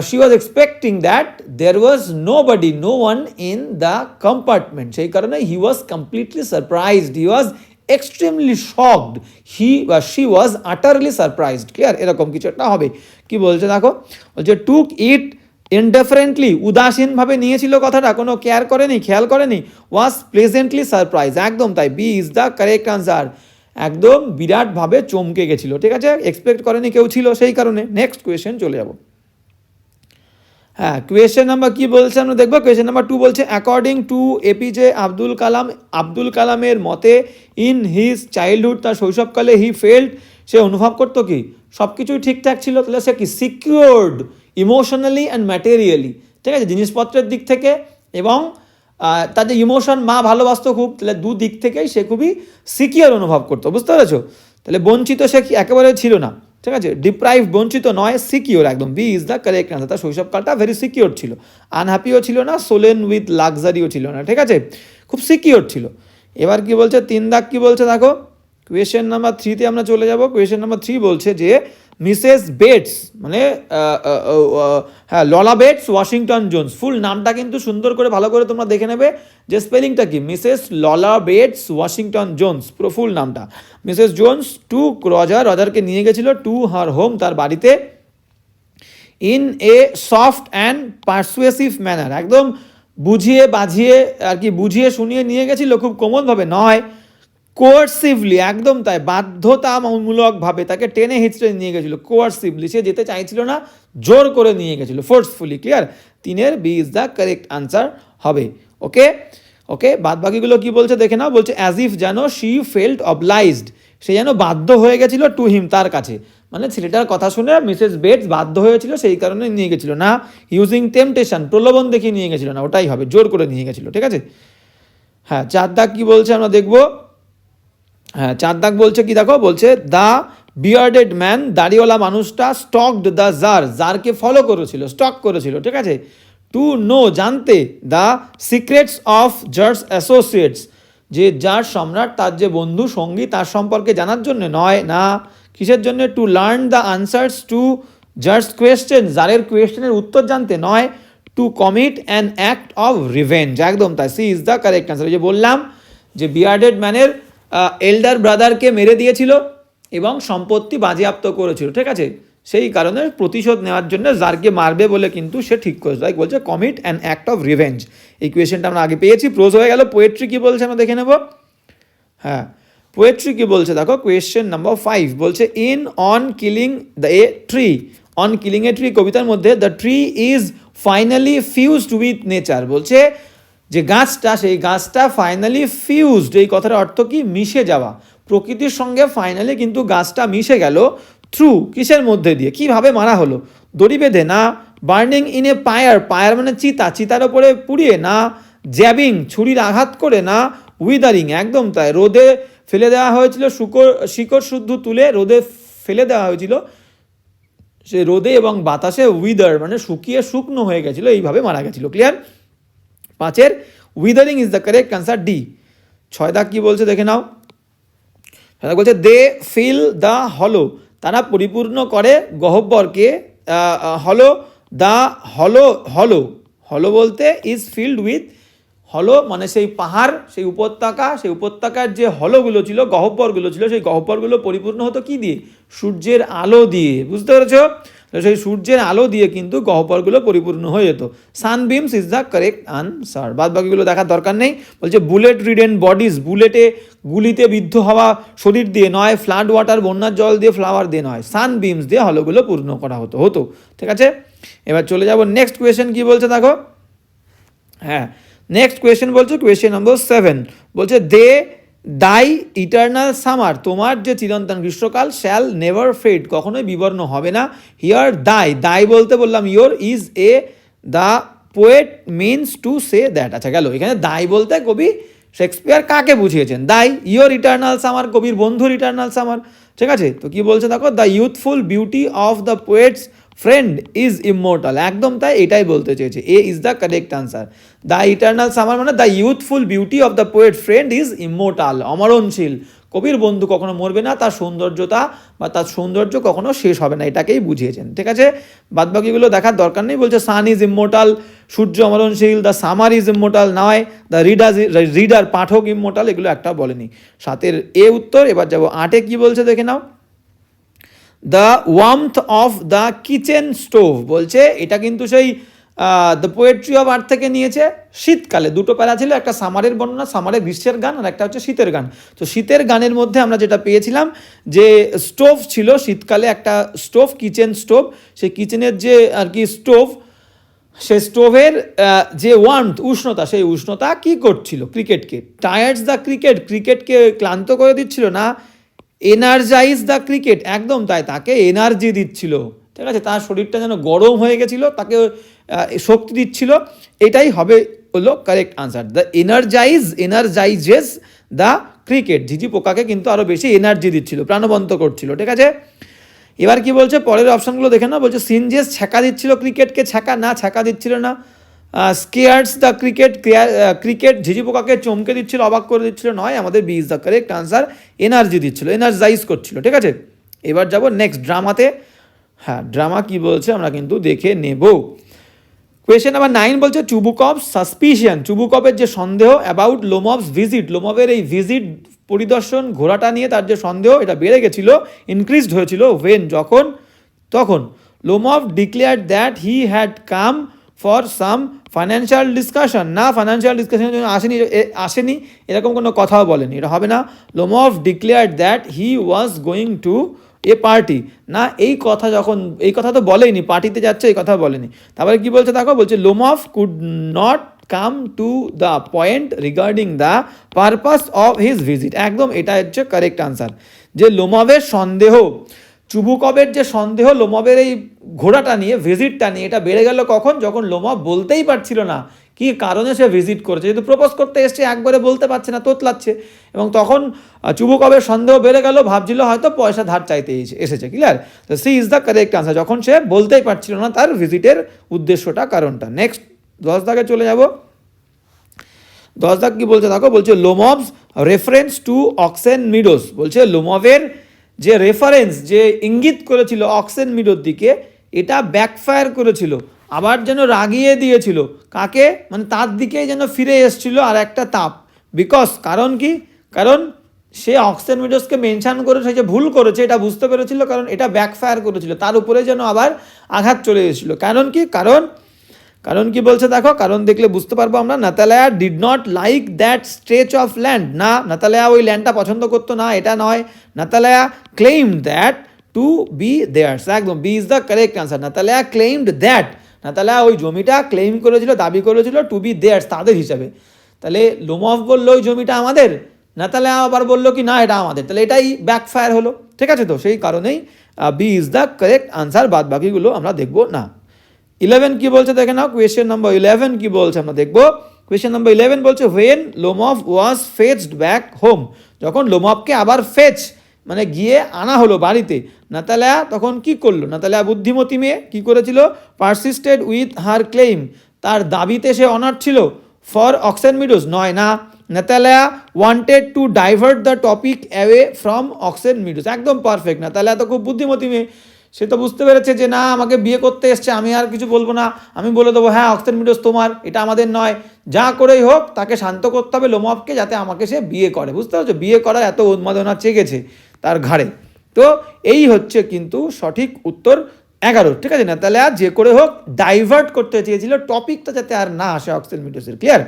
she was expecting that there was nobody, no one in the compartment, সেই কারণে he was completely surprised, he was extremely shocked, she was utterly surprised, clear, এরকম কিছু একটা হবে। কি বলছে দেখো, বলছে took it indifferently, উদাসীনভাবে নিয়েছিল কথাটা, কোনো কেয়ার করেনি, খেয়াল করেনি, was pleasantly surprised, একদম তাই, B is the correct answer, একদম বিরাটভাবে চমকে গেছিল, ঠিক আছে, এক্সপেক্ট করেনি কেউ ছিল সেই কারণে। নেক্সট কোয়েশ্চেন চলে যাব। হ্যাঁ, কোয়েশ্চেন নাম্বার কি বলছে আমরা দেখবো। কোয়েশ্চেন নাম্বার 2 বলছে, অ্যাকর্ডিং টু এপিজে আব্দুল কালামের মতে, ইন হিজ চাইল্ডহুড, তার শৈশবকালে, হি ফেল্ট, সে অনুভব করতো কি, সব কিছুই ঠিকঠাক ছিল, তাহলে সে কি, সিকিউরড ইমোশনালি অ্যান্ড ম্যাটেরিয়ালি, ঠিক আছে, জিনিসপত্রের দিক থেকে এবং তার যে ইমোশন, মা ভালোবাসতো খুব, তাহলে দুদিক থেকেই সে খুবই সিকিউর অনুভব করতো, বুঝতে পেরেছো। তাহলে বঞ্চিত সে একেবারে ছিল না, ঠিক আছে, ডিপ্রাইভ, বঞ্চিত নয়, সিকিওর, একদম B is the correct answer, তার শৈশবকালটা ভেরি সিকিওর ছিল, আনহ্যাপিও ছিল না, সোলেন উইথ লাক্সারিও ছিল না, ঠিক আছে, খুব সিকিওর ছিল। এবার কি বলছে 3 দাগ কি বলছে দেখো, কোয়েশ্চেন নাম্বার 3-তে আমরা চলে যাব। কোয়েশ্চেন নাম্বার 3 বলছে যে মিসেস বেটস, মানে হ্যাঁ ললা বেটস ওয়াশিংটন জোন্স, ফুল নামটা কিন্তু সুন্দর করে ভালো করে তোমরা দেখে নেবে যে স্পেলিংটা কি, মিসেস ললা বেটস ওয়াশিংটন জোন্স, পুরো ফুল নামটা। মিসেস জোন্স টু রজারকে নিয়ে গেছিল টু হার হোম, তার বাড়িতে, in a soft and persuasive manner, একদম বুঝিয়ে বাঝিয়ে আর কি, বুঝিয়ে শুনিয়ে নিয়ে গেছিল, খুব কোমলভাবে নয়, কোয়ার্সিভলি, একদম তাই, বাধ্যতামূলকভাবে তাকে টেনে হিচড়ে নিয়ে গেছিলো, কোয়ার্সিভলি, সে যেতে চাইছিল না, জোর করে নিয়ে গেছিলো, ফোর্সফুলি, ক্লিয়ার, 3-এর B is the correct answer হবে। ওকে ওকে, বাদ বাকিগুলো কি বলছে দেখে নাও। বলছে অ্যাজ ইফ, যেন, শি ফেল্ট অবলাইজড, সে যেন বাধ্য হয়ে গেছিল, টু হিম, তার কাছে, মানে ছেলেটার কথা শুনে মিসেস বেটস বাধ্য হয়েছিল, সেই কারণে নিয়ে গেছিল না, ইউজিং টেম্পটেশন, প্রলোভন দেখিয়ে নিয়ে গেছিল না, ওটাই হবে, জোর করে নিয়ে গেছিল, ঠিক আছে। হ্যাঁ, 4 দাগ কি বলছে আমরা দেখবো। হ্যাঁ, 4 দাগ বলছে কি দেখো, বলছে দ্য বিয়ার্ডেড ম্যান, দাড়িওয়ালা মানুষটা, স্টকড দ্য জারকে ফলো করেছিল, স্টক করেছিল, ঠিক আছে, টু নো, জানতে, the secrets of jars associates, যে জার সম্রাট, তার যে বন্ধু সঙ্গী, তার সম্পর্কে জানার জন্য নয়, না, কিসের জন্য, to learn the answers to Czar's question, জারের কোয়েশ্চেনের উত্তর জানতে নয়, to commit an act of revenge, একদম তাই, C is the correct answer. যে বললাম যে বিয়ার্ডেড ম্যানের এল্ডার ব্রাদারকে মেরে দিয়েছিল এবং সম্পত্তি বাজেয়াপ্ত করেছিল, ঠিক আছে, সেই কারণে প্রতিশোধ নেওয়ার জন্য যারকে মারবে বলে কিন্তু সে ঠিক করেছে, তাই বলছে commit an act of revenge. এই কোয়েশ্চেনটা আমরা আগে পেয়েছি, প্রোজ হয়ে গেল। পোয়েট্রি কী বলছে আমরা দেখে নেব। হ্যাঁ, পোয়েট্রি কী বলছে দেখো, কোয়েশ্চেন নাম্বার 5 বলছে in on killing the a tree, on killing a tree কবিতার মধ্যে the tree is finally fused with nature, বলছে যে গাছটা, সেই গাছটা ফাইনালি ফিউজড, এই কথার অর্থ কি, মিশে যাওয়া, প্রকৃতির সঙ্গে ফাইনালি কিন্তু গাছটা মিশে গেল। থ্রু, কিসের মধ্যে দিয়ে, কিভাবে মারা হলো, দড়ি বেঁধে না, বার্নিং ইন এ পায়ার, পায়ার মানে চিতা, চিতার ওপরে পুড়িয়ে না, জ্যাবিং ছুরির আঘাত করে না, উইদারিং, একদম তাই, রোদে ফেলে দেওয়া হয়েছিল, শিকড় শুদ্ধ তুলে রোদে ফেলে দেওয়া হয়েছিল, সে রোদে এবং বাতাসে উইদার মানে শুকিয়ে শুকনো হয়ে গেছিলো, এইভাবে মারা গেছিলো। Clear? 5 withering is the correct answer, D. 6 দাগ কী বলছে দেখে নাও। 6 দাগ বলছে দে ফিল দ্য হলো, তারা পরিপূর্ণ করে গহ্বরকে, হলো দ্য হলো, হলো হলো বলতে ইজ ফিল্ড উইথ, হলো মানে সেই পাহাড়, সেই উপত্যকা, সেই উপত্যকার যে হলোগুলো ছিল, গহ্বরগুলো ছিল, সেই গহ্বরগুলো পরিপূর্ণ হতো কি দিয়ে, সূর্যের আলো দিয়ে, বুঝতে পেরেছো? সেই সূর্যের আলো দিয়ে কিন্তু গহ্বরগুলো পরিপূর্ণ হয়ে যেত। সানবিমস ইজ দ্য কারেক্ট আনসার। বাদ বাকিগুলো দেখার দরকার নেই। বলছে বুলেট রিডেন বডিজ, বুলেটে গুলিতে বিদ্ধ হওয়া শরীর দিয়ে নয়, ফ্লাড ওয়াটার বন্যার জল দিয়ে, ফ্লাওয়ার দিয়ে নয়, সানবিমস দিয়ে হলোগুলো পূর্ণ করা হতো। ঠিক আছে, এবার চলে যাব নেক্সট কোয়েশ্চেন কি বলছে দেখো। হ্যাঁ, নেক্সট কোয়েশ্চেন বলছে কোয়েশ্চেন নম্বর 7 বলছে দে ডাই ইটার্নাল সামার, তোমার যে চিরন্তন গ্রীষ্মকাল, শ্যাল নেভার ফেড, কখনোই বিবর্ণ হবে না। হিয়ার দাই বলতে বললাম your, is a the poet means to say that. আচ্ছা গেল, এখানে দাই বলতে কবি শেক্সপিয়ার কাকে বুঝিয়েছেন, দাই ইয়োর ইটার্নাল সামার, কবির বন্ধুর ইটার্নাল সামার। ঠিক আছে, তো কি বলছে দেখো, the youthful beauty of the poets friend is immortal, একদম তাই, এটাই বলতে চেয়েছে, A is the correct answer. The eternal summer মানে the youthful beauty of the poet friend is immortal, অমরণশীল, কবির বন্ধু কখনো মরবে না, তার সৌন্দর্যতা বা তার সৌন্দর্য কখনো শেষ হবে না, এটাকেই বুঝিয়েছেন। ঠিক আছে, বাদবাকিগুলো দেখার দরকার নেই। বলছে সান ইজ ইমমর্টাল, সূর্য অমরণশীল, দ্য সামার ইজ ইমমর্টাল নয়, দ্য রিডার পাঠক ইমমর্টাল, এগুলো একটা বলেনি। 7 এ উত্তর। এবার যাবো 8 কি বলছে দেখে নাও। The warmth of the kitchen stove, বলছে এটা কিন্তু সেই দ্য পোয়েট্রি অফ আর্থ থেকে নিয়েছে। শীতকালে দুটো প্যারা ছিল, একটা সামারের বর্ণনা, সামারের গ্রীষ্মের গান, আর একটা হচ্ছে শীতের গান। তো শীতের গানের মধ্যে আমরা যেটা পেয়েছিলাম যে স্টোভ ছিল শীতকালে, একটা স্টোভ, কিচেন স্টোভ, সেই কিচেনের যে আর কি স্টোভ, সে স্টোভের যে ওয়ার্মথ উষ্ণতা, সেই উষ্ণতা কি করছিল, ক্রিকেটকে টায়ার্স দ্য ক্রিকেটকে ক্লান্ত করে দিচ্ছিল না, এনার্জাইজ দ্য ক্রিকেট, একদম তাই, তাকে এনার্জি দিচ্ছিল। ঠিক আছে, তার শরীরটা যেন গরম হয়ে গেছিলো, তাকে শক্তি দিচ্ছিল, এটাই হলো correct answer. The energizes the cricket, ঝিঝি পোকাকে কিন্তু আরও বেশি এনার্জি দিচ্ছিল, প্রাণবন্ত করছিল। ঠিক আছে, এবার কি বলছে পরের অপশানগুলো দেখে না। বলছে সিনজেস ছ্যাঁকা দিচ্ছিল ক্রিকেটকে, ছ্যাঁকা দিচ্ছিল না। স্কেয়ার্স দ্য ক্রিকেট ঝিঝি পোকাকে চমকে দিচ্ছিল, অবাক করে দিচ্ছিল নয়, আমাদের B is the correct answer, energy দিচ্ছিল, এনার্জাইজ করছিল। ঠিক আছে, এবার যাব নেক্সট ড্রামাতে। হ্যাঁ, ড্রামা কি বলছে আমরা কিন্তু দেখে নেব। কোয়েশ্চেন নাম্বার 9 বলছে চুবুকভস সাসপিশন, চুবুকভের যে সন্দেহ অ্যাবাউট লোমভস ভিজিট, লোমভের এই ভিজিট পরিদর্শন ঘোরাটা নিয়ে তার যে সন্দেহ, এটা বেড়ে গেছিলো, ইনক্রিজড হয়েছিল, ওয়েন তখন Lomov declared that he had come for some financial discussion, না ফাইন্যান্সিয়াল ডিসকাশনের জন্য আসেনি এরকম কোনো কথাও বলেনি, এটা হবে না। Lomov declared that he was going to a party, না এই কথা তো বলেনি, পার্টিতে যাচ্ছে এই কথা বলেনি। তারপরে কি বলছে দেখো, বলছে Lomov could not come to the point regarding the purpose of his visit, একদম এটা হচ্ছে কারেক্ট আনসার। যে লোমভের সন্দেহ, চুবুকভের যে সন্দেহ লোমভের এই ঘোড়াটা নিয়ে, ভিজিটটা নিয়ে, এটা বেড়ে গেল কখন, যখন লোমভ বলতেই পারছিল না কি কারণে সে ভিজিট করেছে, যেহেতু প্রপোজ করতে এসছে একবারে বলতে পারছে না, তোতলাচ্ছে, এবং তখন চুবুকভের সন্দেহ বেড়ে গেল, ভাবছিল হয়তো পয়সা ধার চাইতে এসেছে। ক্লিয়ার? তো C is the correct answer, যখন সে বলতেই পারছিল না তার ভিজিটের উদ্দেশ্যটা, কারণটা। নেক্সট 10 দাগে চলে যাব। 10 দাগ কি বলছে দেখো, বলছে লোমভস রেফারেন্স টু অক্সেন মিডোস, বলছে লোমভের যে রেফারেন্স, যে ইঙ্গিত করেছিল অক্সেন মিডোর দিকে, এটা ব্যাকফায়ার করেছিল, আবার যেন রাগিয়ে দিয়েছিল কাকে, মানে তার দিকেই যেন ফিরে এসেছিল আর একটা তাপ। বিকজ কারণ কি, কারণ সে অক্সেন মিডোসকে মেনশন করে সে যে ভুল করেছে এটা বুঝতে পেরেছিল, কারণ এটা ব্যাকফায়ার করেছিল, তার উপরে যেন আবার আঘাত চলে এসেছিল। কারণ কি, কারণ কি বলছে দেখো, কারণ দেখলে বুঝতে পারবো আমরা। Natalia did not like that stretch of land, না নাতালিয়া ওই ল্যান্ডটা পছন্দ করতো না, এটা নয়। Natalia claimed that to be theirs, একদম B is the correct answer. Natalia claimed that, Natalia ওই জমিটা ক্লেইম করেছিল, দাবি করেছিল টু বি দেয়ার্স, তাদের হিসাবে। তাহলে লোমফ বললো ওই জমিটা আমাদের, নাতালিয়া আবার বললো কি না এটা আমাদের, তাহলে এটাই ব্যাকফায়ার হলো। ঠিক আছে, তো সেই কারণেই B is the correct answer, বাদ বাকিগুলো আমরা দেখবো না। 11 কি বলছে দেখে নাও, কোয়েশ্চেন নাম্বার 11 কি বলছে আমরা দেখবো। কোয়েশ্চেন নাম্বার 11 বলছে হোয়েন লোমফ ওয়াজ ফেচড ব্যাক হোম, যখন লোমফকে আবার ফেচ মানে গিয়ে আনা হলো বাড়িতে, নাতালিয়া তখন কি করলো, নাতালিয়া বুদ্ধিমতী মেয়ে কি করেছিল, পারসিস্টেড উইথ হার ক্লেইম, তার দাবিতে সে অনার ছিল, ফর অক্সেন মিডোস নয়, না Natalia wanted to divert the topic away from Oxen Meadows, একদম পারফেক্ট। নাতালিয়া তো খুব বুদ্ধিমতী মেয়ে, সে তো বুঝতে পেরেছে যে না আমাকে বিয়ে করতে এসছে, আমি আর কিছু বলবো না, আমি বলে দেবো হ্যাঁ অক্সেন মিডোস তোমার, এটা আমাদের নয়, যা করেই হোক তাকে শান্ত করতে হবে লোমফকে, যাতে আমাকে সে বিয়ে করে। বুঝতে পারছো, বিয়ে করার এত উন্মাদনা চেগেছে তার ঘাড়ে। তো এই হচ্ছে কিন্তু সঠিক উত্তর 11। ঠিক আছে, নাতালিয়া যে করে হোক ডাইভার্ট করতে চেয়েছিল টপিকটা, যাতে আর না আসে অক্সেন মিডোসের। ক্লিয়ার?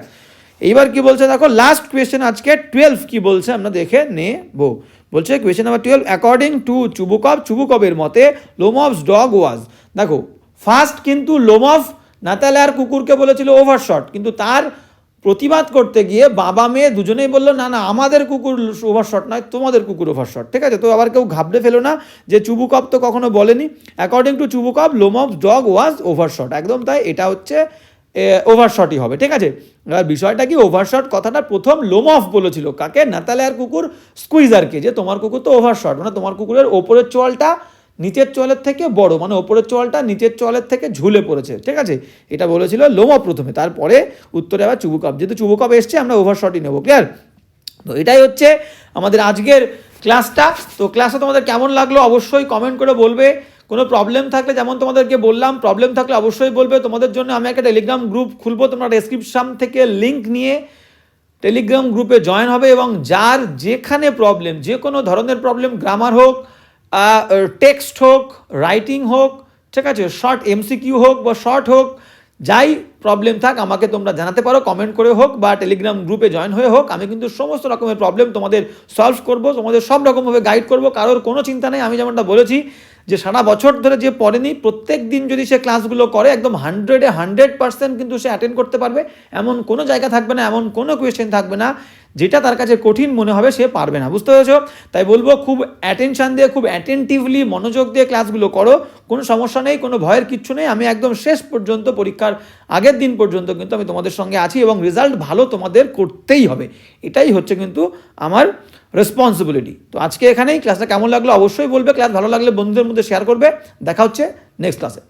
এইবার কি বলছে দেখো, লাস্ট কোয়েশ্চেন আজকে 12 কি বলছে আমরা দেখে নেবো। বলছে কোয়েশ্চেন নাম্বার 12, অ্যাকর্ডিং টু চুবুকবের মতে লোমফস ডগ ওয়াজ, দেখো ফার্স্ট কিন্তু লোমফ নাতালিয়ার কুকুরকে বলেছিল ওভারশট, কিন্তু তার প্রতিবাদ করতে গিয়ে বাবা মেয়ে দুজনেই বললো না না আমাদের কুকুর ওভারশট নয়, তোমাদের কুকুর ওভারশট। ঠিক আছে, তো আবার কেউ ঘাবড়ে ফেলো না যে চুবুকব তো কখনো বলেনি। According to Chubukov Lomov's dog was overshot, একদম তাই, এটা হচ্ছে ওভারশটই হবে। ঠিক আছে, এবার বিষয়টা কি, ওভারশট কথাটা প্রথম লোমফ বলেছিল কাকে, নাতালিয়ার কুকুর স্কুইজারকে, যে তোমার কুকুর তো ওভারশট, মানে তোমার কুকুরের ওপরের চোয়ালটা নিচের চোয়ালের থেকে বড়, মানে ওপরের চোয়ালটা নিচের চোয়ালের থেকে ঝুলে পড়েছে। ঠিক আছে, এটা বলেছিল লোমফ প্রথমে, তারপরে উত্তরে আবার চুবুকব, যেহেতু চুবুকব এসছে আমরা ওভারশটই নেবো। ক্লিয়ার? তো এটাই হচ্ছে আমাদের আজকের ক্লাসটা। তো ক্লাসটা তোমাদের কেমন লাগলো অবশ্যই কমেন্ট করে বলবে। কোনো প্রবলেম থাকলে, যেমন তোমাদেরকে বললাম, প্রবলেম থাকলে অবশ্যই বলবে। তোমাদের জন্য আমি একটা টেলিগ্রাম গ্রুপ খুলবো, তোমরা ডেসক্রিপশন থেকে লিঙ্ক নিয়ে টেলিগ্রাম গ্রুপে জয়েন হবে, এবং যার যেখানে প্রবলেম, যে কোনো ধরনের প্রবলেম, গ্রামার হোক, টেক্সট হোক, রাইটিং হোক, ঠিক আছে, শর্ট এমসিকিউ হোক বা শর্ট হোক, যাই প্রবলেম থাক আমাকে তোমরা জানাতে পারো, কমেন্ট করে হোক বা টেলিগ্রাম গ্রুপে জয়েন হয়ে হোক। আমি কিন্তু সমস্ত রকমের প্রবলেম তোমাদের সলভ করব, তোমাদের সব রকমভাবে গাইড করব, কারোর কোনো চিন্তা নেই। আমি যেমনটা বলেছি যে সারা বছর ধরে যে পড়েনি, প্রত্যেক দিন যদি সে ক্লাসগুলো করে একদম 100% কিন্তু সে অ্যাটেন্ড করতে পারবে। এমন কোনো জায়গা থাকবে না, এমন কোনো কোয়েশ্চেন থাকবে না যেটা তার কাছে কঠিন মনে হবে, সে পারবে না। বুঝতে পেরেছো? তাই বলবো খুব অ্যাটেনশান দিয়ে, খুব অ্যাটেন্টিভলি মনোযোগ দিয়ে ক্লাসগুলো করো, কোনো সমস্যা নেই, কোনো ভয়ের কিচ্ছু নেই। আমি একদম শেষ পর্যন্ত, পরীক্ষার আগের দিন পর্যন্ত কিন্তু আমি তোমাদের সঙ্গে আছি, এবং রেজাল্ট ভালো তোমাদের করতেই হবে, এটাই হচ্ছে কিন্তু আমার রেসপন্সিবিলিটি। তো আজকে এখানেই, ক্লাসটা কেমন লাগলো অবশ্যই বলবে, ক্লাস ভালো লাগলে বন্ধুদের মধ্যে শেয়ার করবে। দেখা হচ্ছে নেক্সট ক্লাসে।